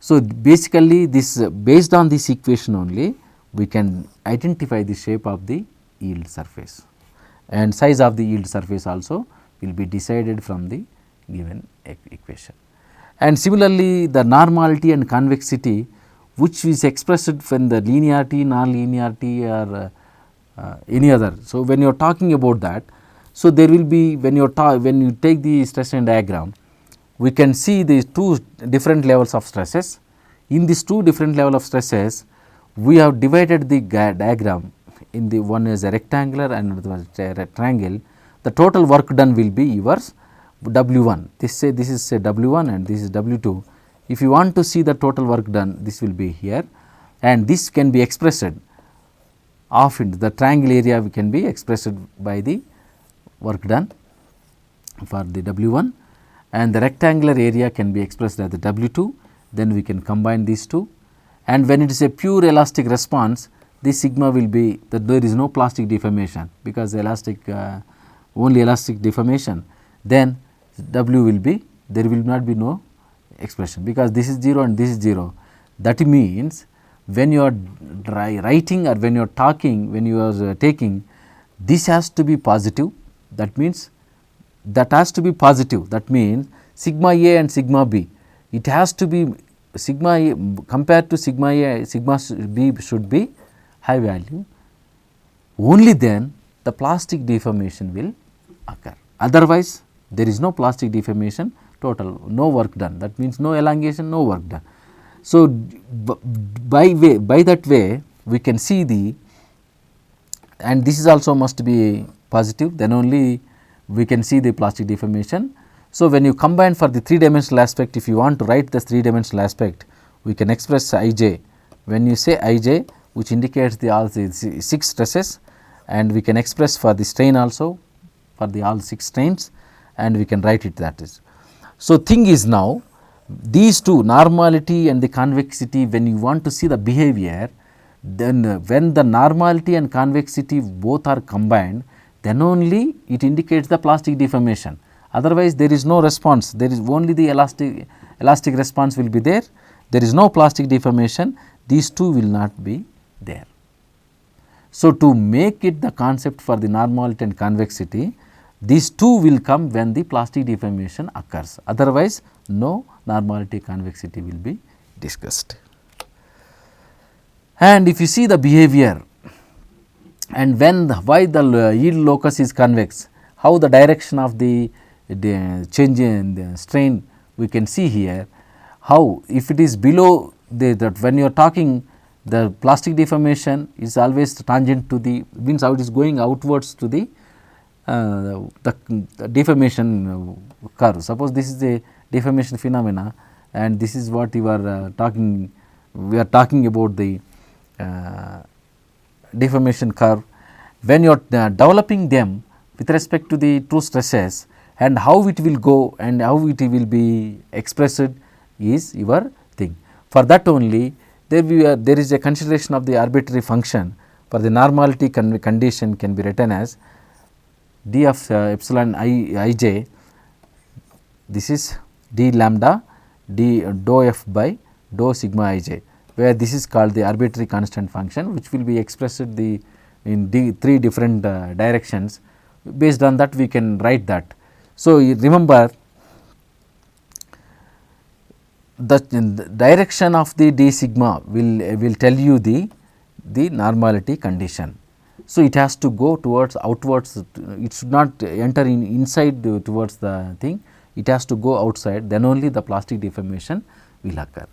So, basically this based on this equation only we can identify the shape of the yield surface. and size of the yield surface also will be decided from the given equation. And similarly, the normality and convexity, which is expressed when the linearity, non-linearity or any other. So, when you are talking about that, so there will be when you take the stress strain diagram, we can see these two different levels of stresses. In these two different level of stresses, we have divided the diagram in the one is a rectangular and another is a triangle. The total work done will be yours W1. This is say W1 and this is W2. If you want to see the total work done, this will be here, and this can be expressed of it. The triangle area can be expressed by the work done for the W1, and the rectangular area can be expressed as the W2. Then we can combine these two, and when it is a pure elastic response, this sigma will be that there is no plastic deformation, because elastic only elastic deformation, then W will be, there will not be no expression, because this is 0 and this is 0. That means, when you are writing or when you are talking, when you are taking, this has to be positive. That means, that has to be positive. That means, sigma A and sigma B, it has to be sigma A compared to sigma A, sigma B should be high value. Only then the plastic deformation will occur. Otherwise, there is no plastic deformation, total no work done. That means, no elongation, no work done. So, by that way we can see the, and this is also must be positive, then only we can see the plastic deformation. So, when you combine for the 3 dimensional aspect, if you want to write the 3 dimensional aspect, we can express Ij. When you say Ij, which indicates the all the 6 stresses, and we can express for the strain also for the all 6 strains, and we can write it that is. So, thing is now these two, normality and the convexity, when you want to see the behavior, then when the normality and convexity both are combined, then only it indicates the plastic deformation. Otherwise, there is no response, there is only the elastic response will be there, there is no plastic deformation, these two will not be there. So, to make it the concept for the normality and convexity, these two will come when the plastic deformation occurs, otherwise no normality convexity will be discussed. And if you see the behavior, and when why the yield locus is convex, how the direction of the change in the strain we can see here, how if it is below that when you are talking, the plastic deformation is always tangent to the, means how it is going outwards to the deformation curve. Suppose this is a deformation phenomena, and this is what you are talking, we are talking about the deformation curve. When you are developing them with respect to the true stresses, and how it will go and how it will be expressed is your thing. For that only there is a consideration of the arbitrary function for the normality condition can be written as d of epsilon ij, this is d lambda d dou f by dou sigma ij, where this is called the arbitrary constant function, which will be expressed in 3 different directions. Based on that we can write that. So, remember the direction of the d sigma will tell you the normality condition. So, it has to go towards outwards, it should not enter inside towards the thing, it has to go outside, then only the plastic deformation will occur.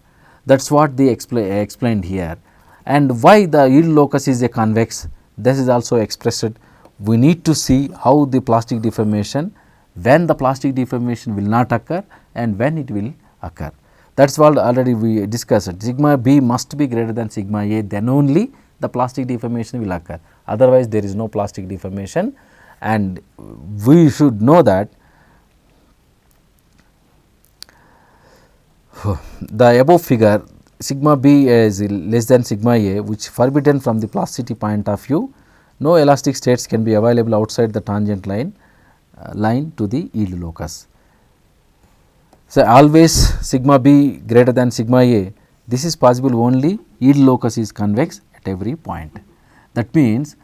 That is what they explained here. And why the yield locus is a convex, this is also expressed. We need to see how the plastic deformation, when the plastic deformation will not occur and when it will occur. That is what already we discussed. Sigma b must be greater than sigma a, then only the plastic deformation will occur, otherwise there is no plastic deformation. And we should know that the above figure, sigma b is less than sigma a, which forbidden from the plasticity point of view. No elastic states can be available outside the tangent line to the yield locus. So, always sigma b greater than sigma a, this is possible only yield locus is convex at every point. That means,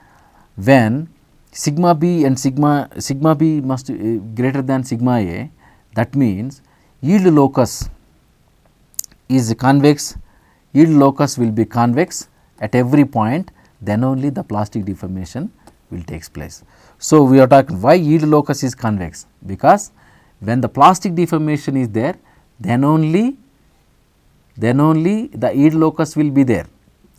when sigma b and sigma b must greater than sigma a, that means yield locus is convex, yield locus will be convex at every point, then only the plastic deformation will takes place. So, we are talking why yield locus is convex, because when the plastic deformation is there, then only the yield locus will be there.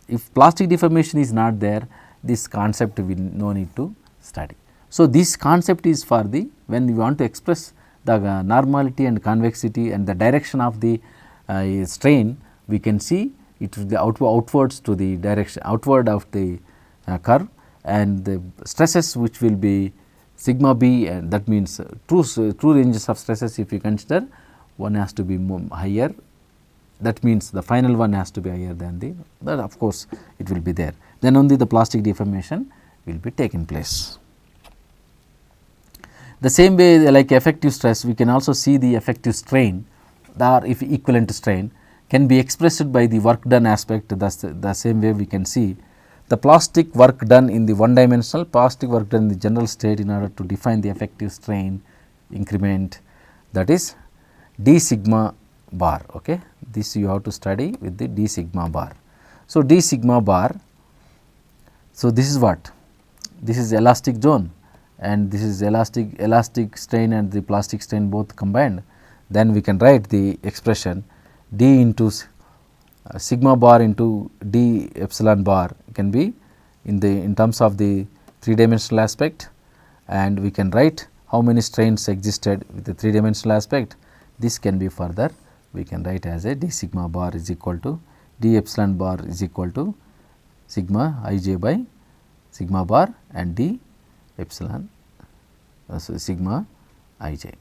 If plastic deformation is not there, this concept we no need to study. So, this concept is for the when we want to express the normality and convexity and the direction of the strain, we can see it will be outwards to the direction outward of the curve, and the stresses which will be sigma b, and that means true ranges of stresses if you consider, one has to be higher, that means the final one has to be higher than the that, of course, it will be there, then only the plastic deformation will be taken place. The same way like effective stress, we can also see the effective strain, or if equivalent strain can be expressed by the work done aspect. The same way we can see the plastic work done in the one dimensional, plastic work done in the general state in order to define the effective strain increment, that is d sigma bar. Okay. This you have to study with the d sigma bar. So, d sigma bar, so this is what? This is elastic zone, and this is elastic strain and the plastic strain both combined. Then we can write the expression d into sigma bar into d epsilon bar can be in terms of the 3-dimensional aspect, and we can write how many strains existed with the 3-dimensional aspect. This can be further we can write as a d sigma bar is equal to d epsilon bar is equal to sigma I j by sigma bar and d epsilon so sigma I j.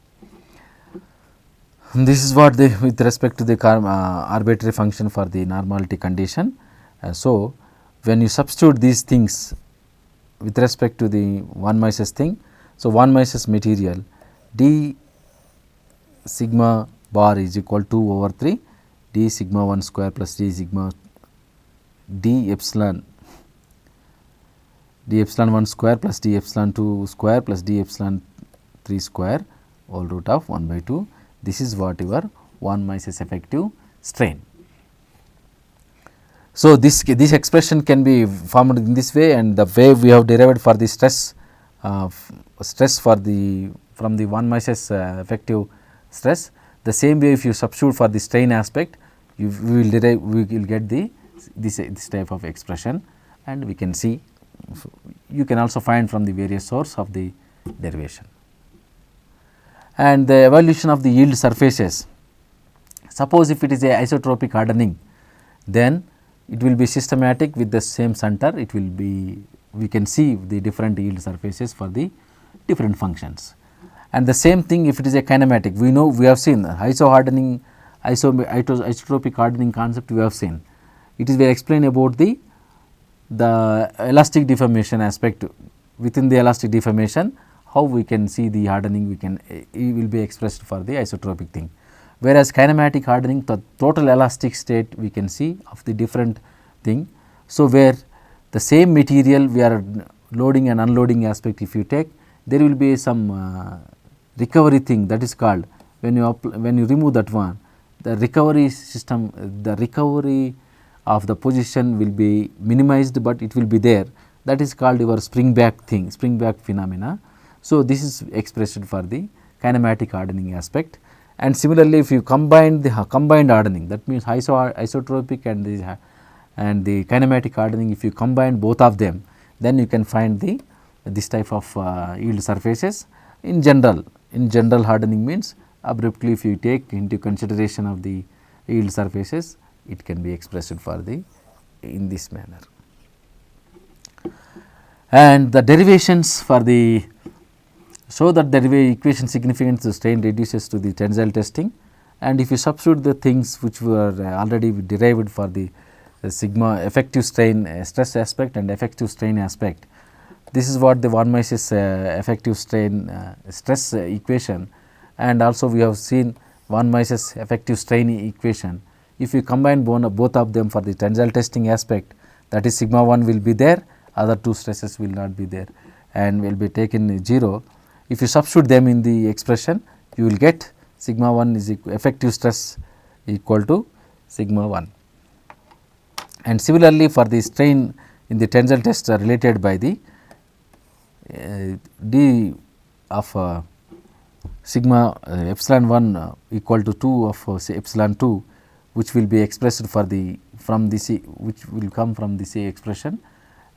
This is what with respect to the arbitrary function for the normality condition. So, when you substitute these things with respect to the 1 Mises thing, so 1 Mises material d sigma bar is equal to 2 over 3 d sigma 1 square plus d sigma d epsilon 1 square plus d epsilon 2 square plus d epsilon 3 square whole root of 1 by 2. This is what your 1 Mises effective strain. So, this expression can be formed in this way, and the way we have derived for the stress for the from the 1 Mises effective stress, the same way if you substitute for the strain aspect, we will get this type of expression, and we can see you can also find from the various source of the derivation. And the evaluation of the yield surfaces, suppose if it is a isotropic hardening, then it will be systematic with the same center, it will be we can see the different yield surfaces for the different functions. And the same thing if it is a kinematic, we know we have seen isotropic hardening concept we have seen. It is very explained about the elastic deformation aspect. Within the elastic deformation, how we can see the hardening, we can it will be expressed for the isotropic thing. Whereas kinematic hardening, the total elastic state we can see of the different thing. So, where the same material we are loading and unloading aspect, if you take, there will be some recovery thing, that is called when you remove that one, the recovery system, the recovery of the position will be minimized, but it will be there, that is called your spring back thing, spring back phenomena. So, this is expressed for the kinematic hardening aspect. And similarly, if you combine the combined hardening, that means isotropic and the kinematic hardening, if you combine both of them, then you can find this type of yield surfaces. In general hardening means abruptly if you take into consideration of the yield surfaces, it can be expressed for the in this manner. And the derivations for the show that the equation significance the strain reduces to the tensile testing, and if you substitute the things which were already derived for the sigma effective strain stress aspect and effective strain aspect, this is what the 1 Mises effective strain stress equation, and also we have seen 1 Mises effective strain equation. If you combine both of them for the tensile testing aspect, that is sigma 1 will be there, other two stresses will not be there. and will be taken 0. If you substitute them in the expression, you will get sigma 1 is effective stress equal to sigma 1. And similarly, for the strain in the tensile test are related by the d of sigma epsilon 1 equal to 2 of say epsilon 2, which will be expressed for the from the C, which will come from the C expression,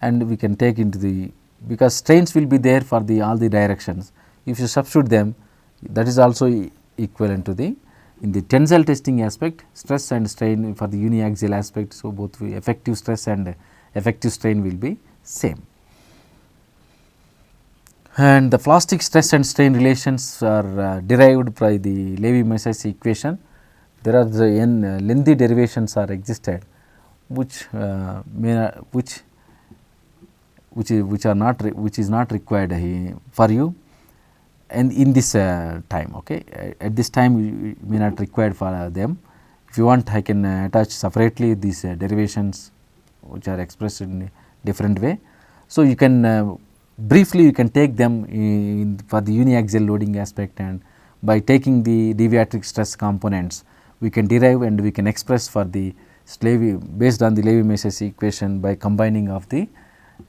and we can take into the, because strains will be there for the all the directions. If you substitute them, that is also equivalent to the, in the tensile testing aspect, stress and strain for the uniaxial aspect. So, both effective stress and effective strain will be same. And the plastic stress and strain relations are derived by the Lévi-Mésis equation. There are the lengthy derivations are existed, which is not required for you, and in this time. Okay, at this time we may not required for them. If you want, I can attach separately these derivations which are expressed in a different way. So, you can briefly you can take them for the uniaxial loading aspect, and by taking the deviatoric stress components, we can derive and we can express for the based on the Lévi-Mésis equation by combining of the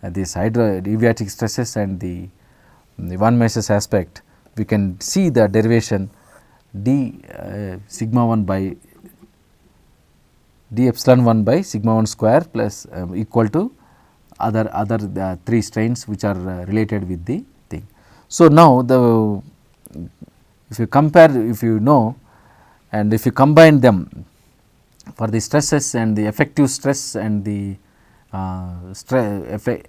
this deviatoric stresses and the von Mises aspect. We can see the derivation d sigma 1 by d epsilon 1 by sigma 1 square plus equal to other 3 strains which are related with the thing. So, now the if you compare, if you know, and if you combine them for the stresses and the effective stress and the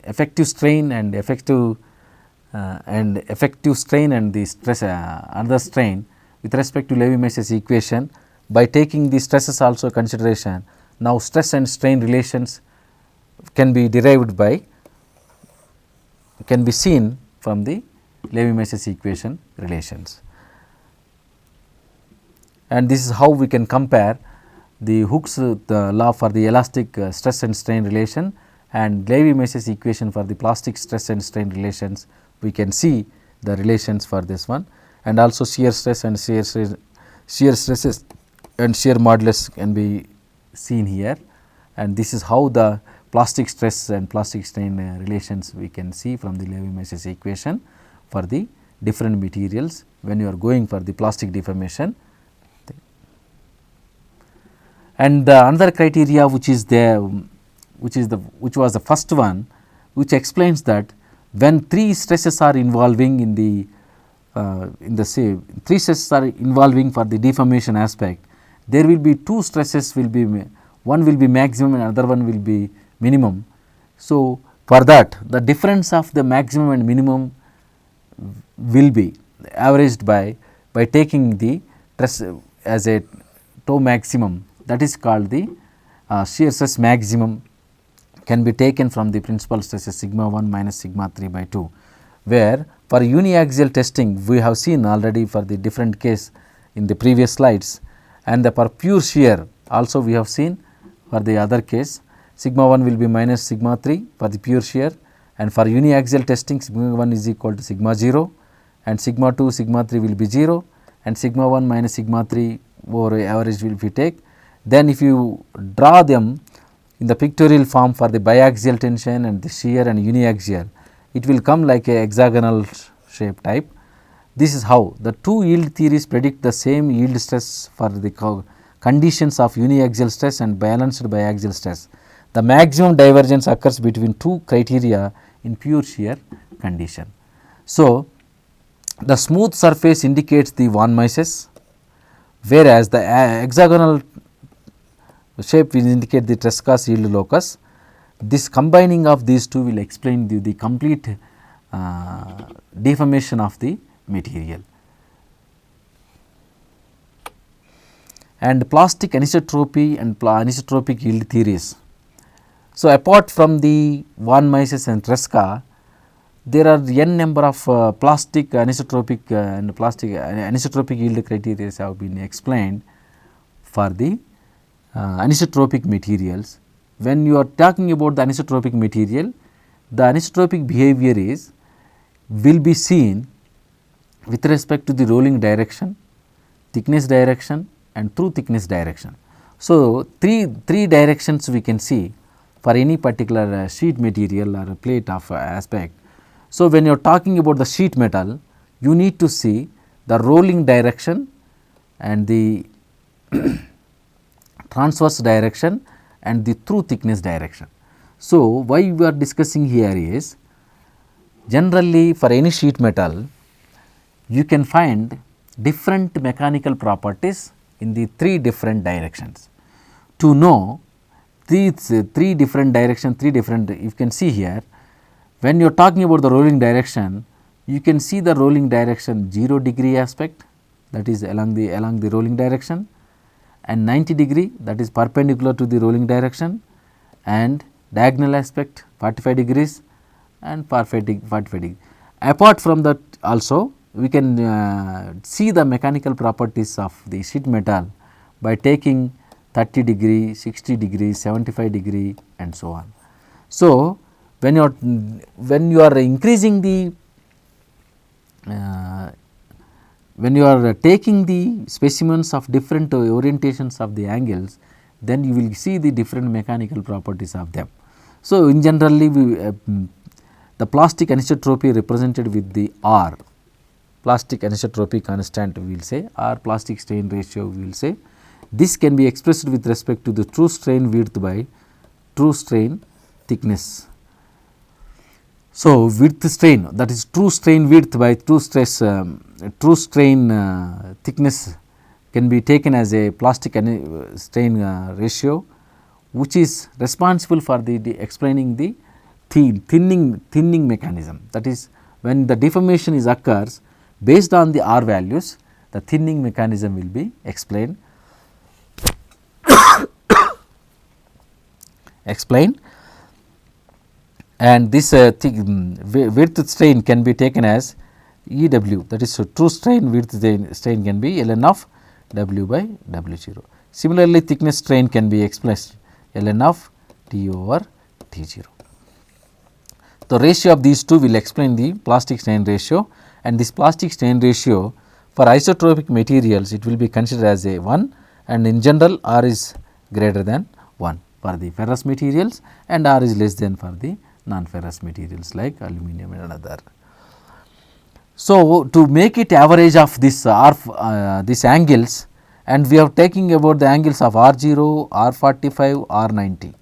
effective strain and effective strain and the stress another strain with respect to Lévi-Mésis equation, by taking the stresses also consideration, now stress and strain relations can be derived by, can be seen from the Lévi-Mésis equation relations. And this is how we can compare the Hooke's the law for the elastic stress and strain relation and Lévi-Mésis equation for the plastic stress and strain relations. We can see the relations for this one, and also shear stress and shear stresses and shear modulus can be seen here, and this is how the plastic stress and plastic strain relations we can see from the Lévi-Mésis equation for the different materials when you are going for the plastic deformation. And the another criteria which is there, which was the first one, which explains that when 3 stresses are involving in the say 3 stresses are involving for the deformation aspect, there will be 2 stresses will be, one will be maximum and another one will be minimum. So, for that the difference of the maximum and minimum will be averaged by taking the stress as a tau maximum, that is called the shear stress maximum, can be taken from the principal stresses sigma 1 minus sigma 3 by 2, where for uniaxial testing we have seen already for the different case in the previous slides, and for pure shear also we have seen for the other case sigma 1 will be minus sigma 3 for the pure shear, and for uniaxial testing sigma 1 is equal to sigma 0 and sigma 2 sigma 3 will be 0 and sigma 1 minus sigma 3 over average will be take. Then if you draw them in the pictorial form for the biaxial tension and the shear and uniaxial, it will come like a hexagonal shape type. This is how the 2 yield theories predict the same yield stress for the conditions of uniaxial stress and balanced biaxial stress. The maximum divergence occurs between 2 criteria in pure shear condition. So, the smooth surface indicates the von Mises, whereas the hexagonal shape will indicate the Tresca's yield locus. This combining of these two will explain the complete deformation of the material. And plastic anisotropy and anisotropic yield theories. So, apart from the von Mises and Tresca, there are n number of plastic anisotropic and plastic anisotropic yield criteria have been explained for the anisotropic materials. When you are talking about the anisotropic material, the anisotropic behavior is will be seen with respect to the rolling direction, thickness direction and through thickness direction. So, three directions we can see for any particular sheet material or a plate of aspect. So, when you are talking about the sheet metal, you need to see the rolling direction and the transverse direction and the through thickness direction. So, why we are discussing here is, generally for any sheet metal you can find different mechanical properties in the three different directions. To know these three different directions, you can see here, when you are talking about the rolling direction, you can see the rolling direction 0 degree aspect, that is along the rolling direction, and 90 degree, that is perpendicular to the rolling direction, and diagonal aspect 45 degrees and 45 degree. Apart from that also we can see the mechanical properties of the sheet metal by taking 30 degree, 60 degree, 75 degree and so on. So, when you are increasing the when you are taking the specimens of different orientations of the angles, then you will see the different mechanical properties of them. So, in generally the plastic anisotropy represented with the R, plastic anisotropy constant we will say, or plastic strain ratio we will say. This can be expressed with respect to the true strain width by true strain thickness. So, width strain, that is true strain width by true strain thickness can be taken as a plastic strain ratio, which is responsible for the explaining the thinning mechanism. That is, when the deformation is occurs based on the R values, the thinning mechanism will be explained. And this width strain can be taken as EW, that is, true strain width strain can be ln of W by W0. Similarly, thickness strain can be expressed ln of T over T0. The ratio of these two will explain the plastic strain ratio, and this plastic strain ratio for isotropic materials it will be considered as a 1, and in general R is greater than 1 for the ferrous materials and R is less than for the non-ferrous materials like aluminum and other. So, to make it average of this these angles, and we are taking about the angles of R0, R45, R90.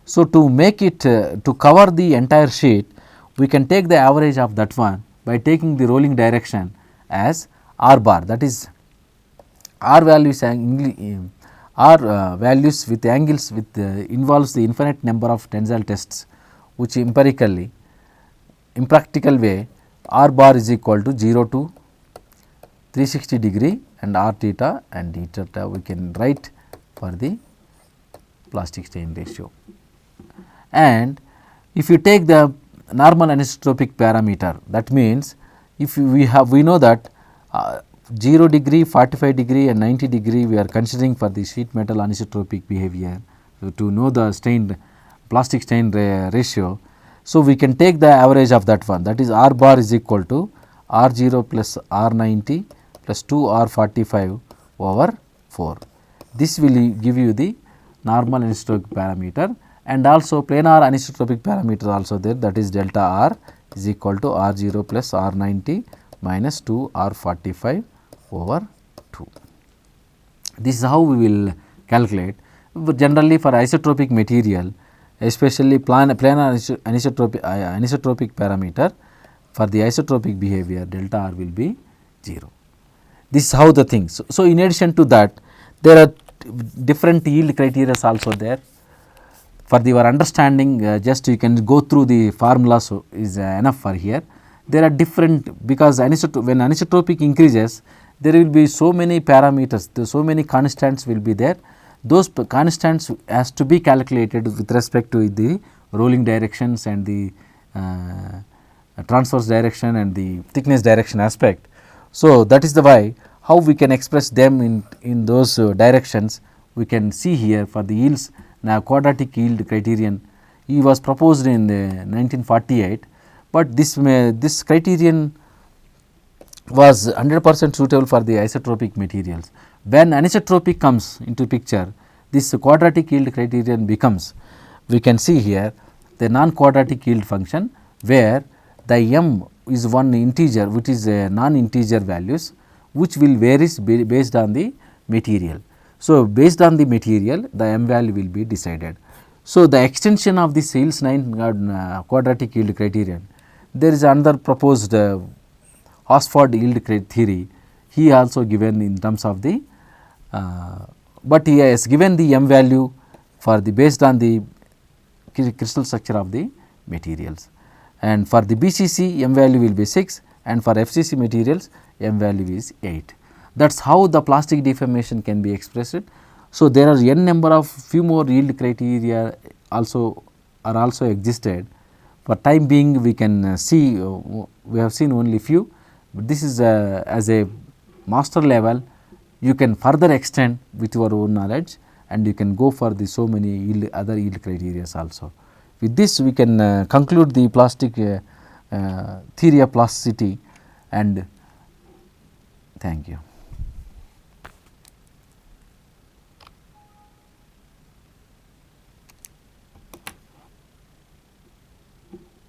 So, to make it to cover the entire sheet, we can take the average of that one by taking the rolling direction as R bar, that is R values values with angles with involves the infinite number of tensile tests, which impractical way R bar is equal to 0 to 360 degree and R theta and d theta we can write for the plastic strain ratio. And if you take the normal anisotropic parameter, that means if we know that 0 degree, 45 degree and 90 degree we are considering for the sheet metal anisotropic behavior to know the plastic strain ratio. So, we can take the average of that one, that is R bar is equal to R 0 plus R 90 plus 2 R 45 over 4. This will give you the normal anisotropic parameter, and also planar anisotropic parameter also there, that is delta R is equal to R 0 plus R 90 minus 2 R 45 over 2. This is how we will calculate. But generally for isotropic material, especially planar anisotropic parameter, for the isotropic behavior delta R will be 0. This is how the things. So, in addition to that, there are different yield criteria also there. For your understanding, just you can go through the formula, so is enough for here. There are different, because when anisotropic increases, there will be so many parameters, so many constants will be there. Those constants has to be calculated with respect to the rolling directions and the transverse direction and the thickness direction aspect. So, that is the why how we can express them in those directions. We can see here for the yields. Now, quadratic yield criterion, he was proposed in 1948, but this criterion was 100% suitable for the isotropic materials. When anisotropic comes into picture, this quadratic yield criterion becomes, we can see here the non-quadratic yield function, where the m is one integer which is a non-integer values, which will varies based on the material. So, based on the material the m value will be decided. So, the extension of the Searles-9 quadratic yield criterion, there is another proposed Horsford yield theory, he also given in terms of the, but he has given the m value for the based on the crystal structure of the materials, and for the BCC m value will be 6 and for FCC materials m value is 8. That is how the plastic deformation can be expressed. So, there are n number of few more yield criteria also existed. For time being we can see, we have seen only few, but this is as a master level you can further extend with your own knowledge, and you can go for the so many other yield criteria also. With this we can conclude the plastic theory of plasticity, and thank you.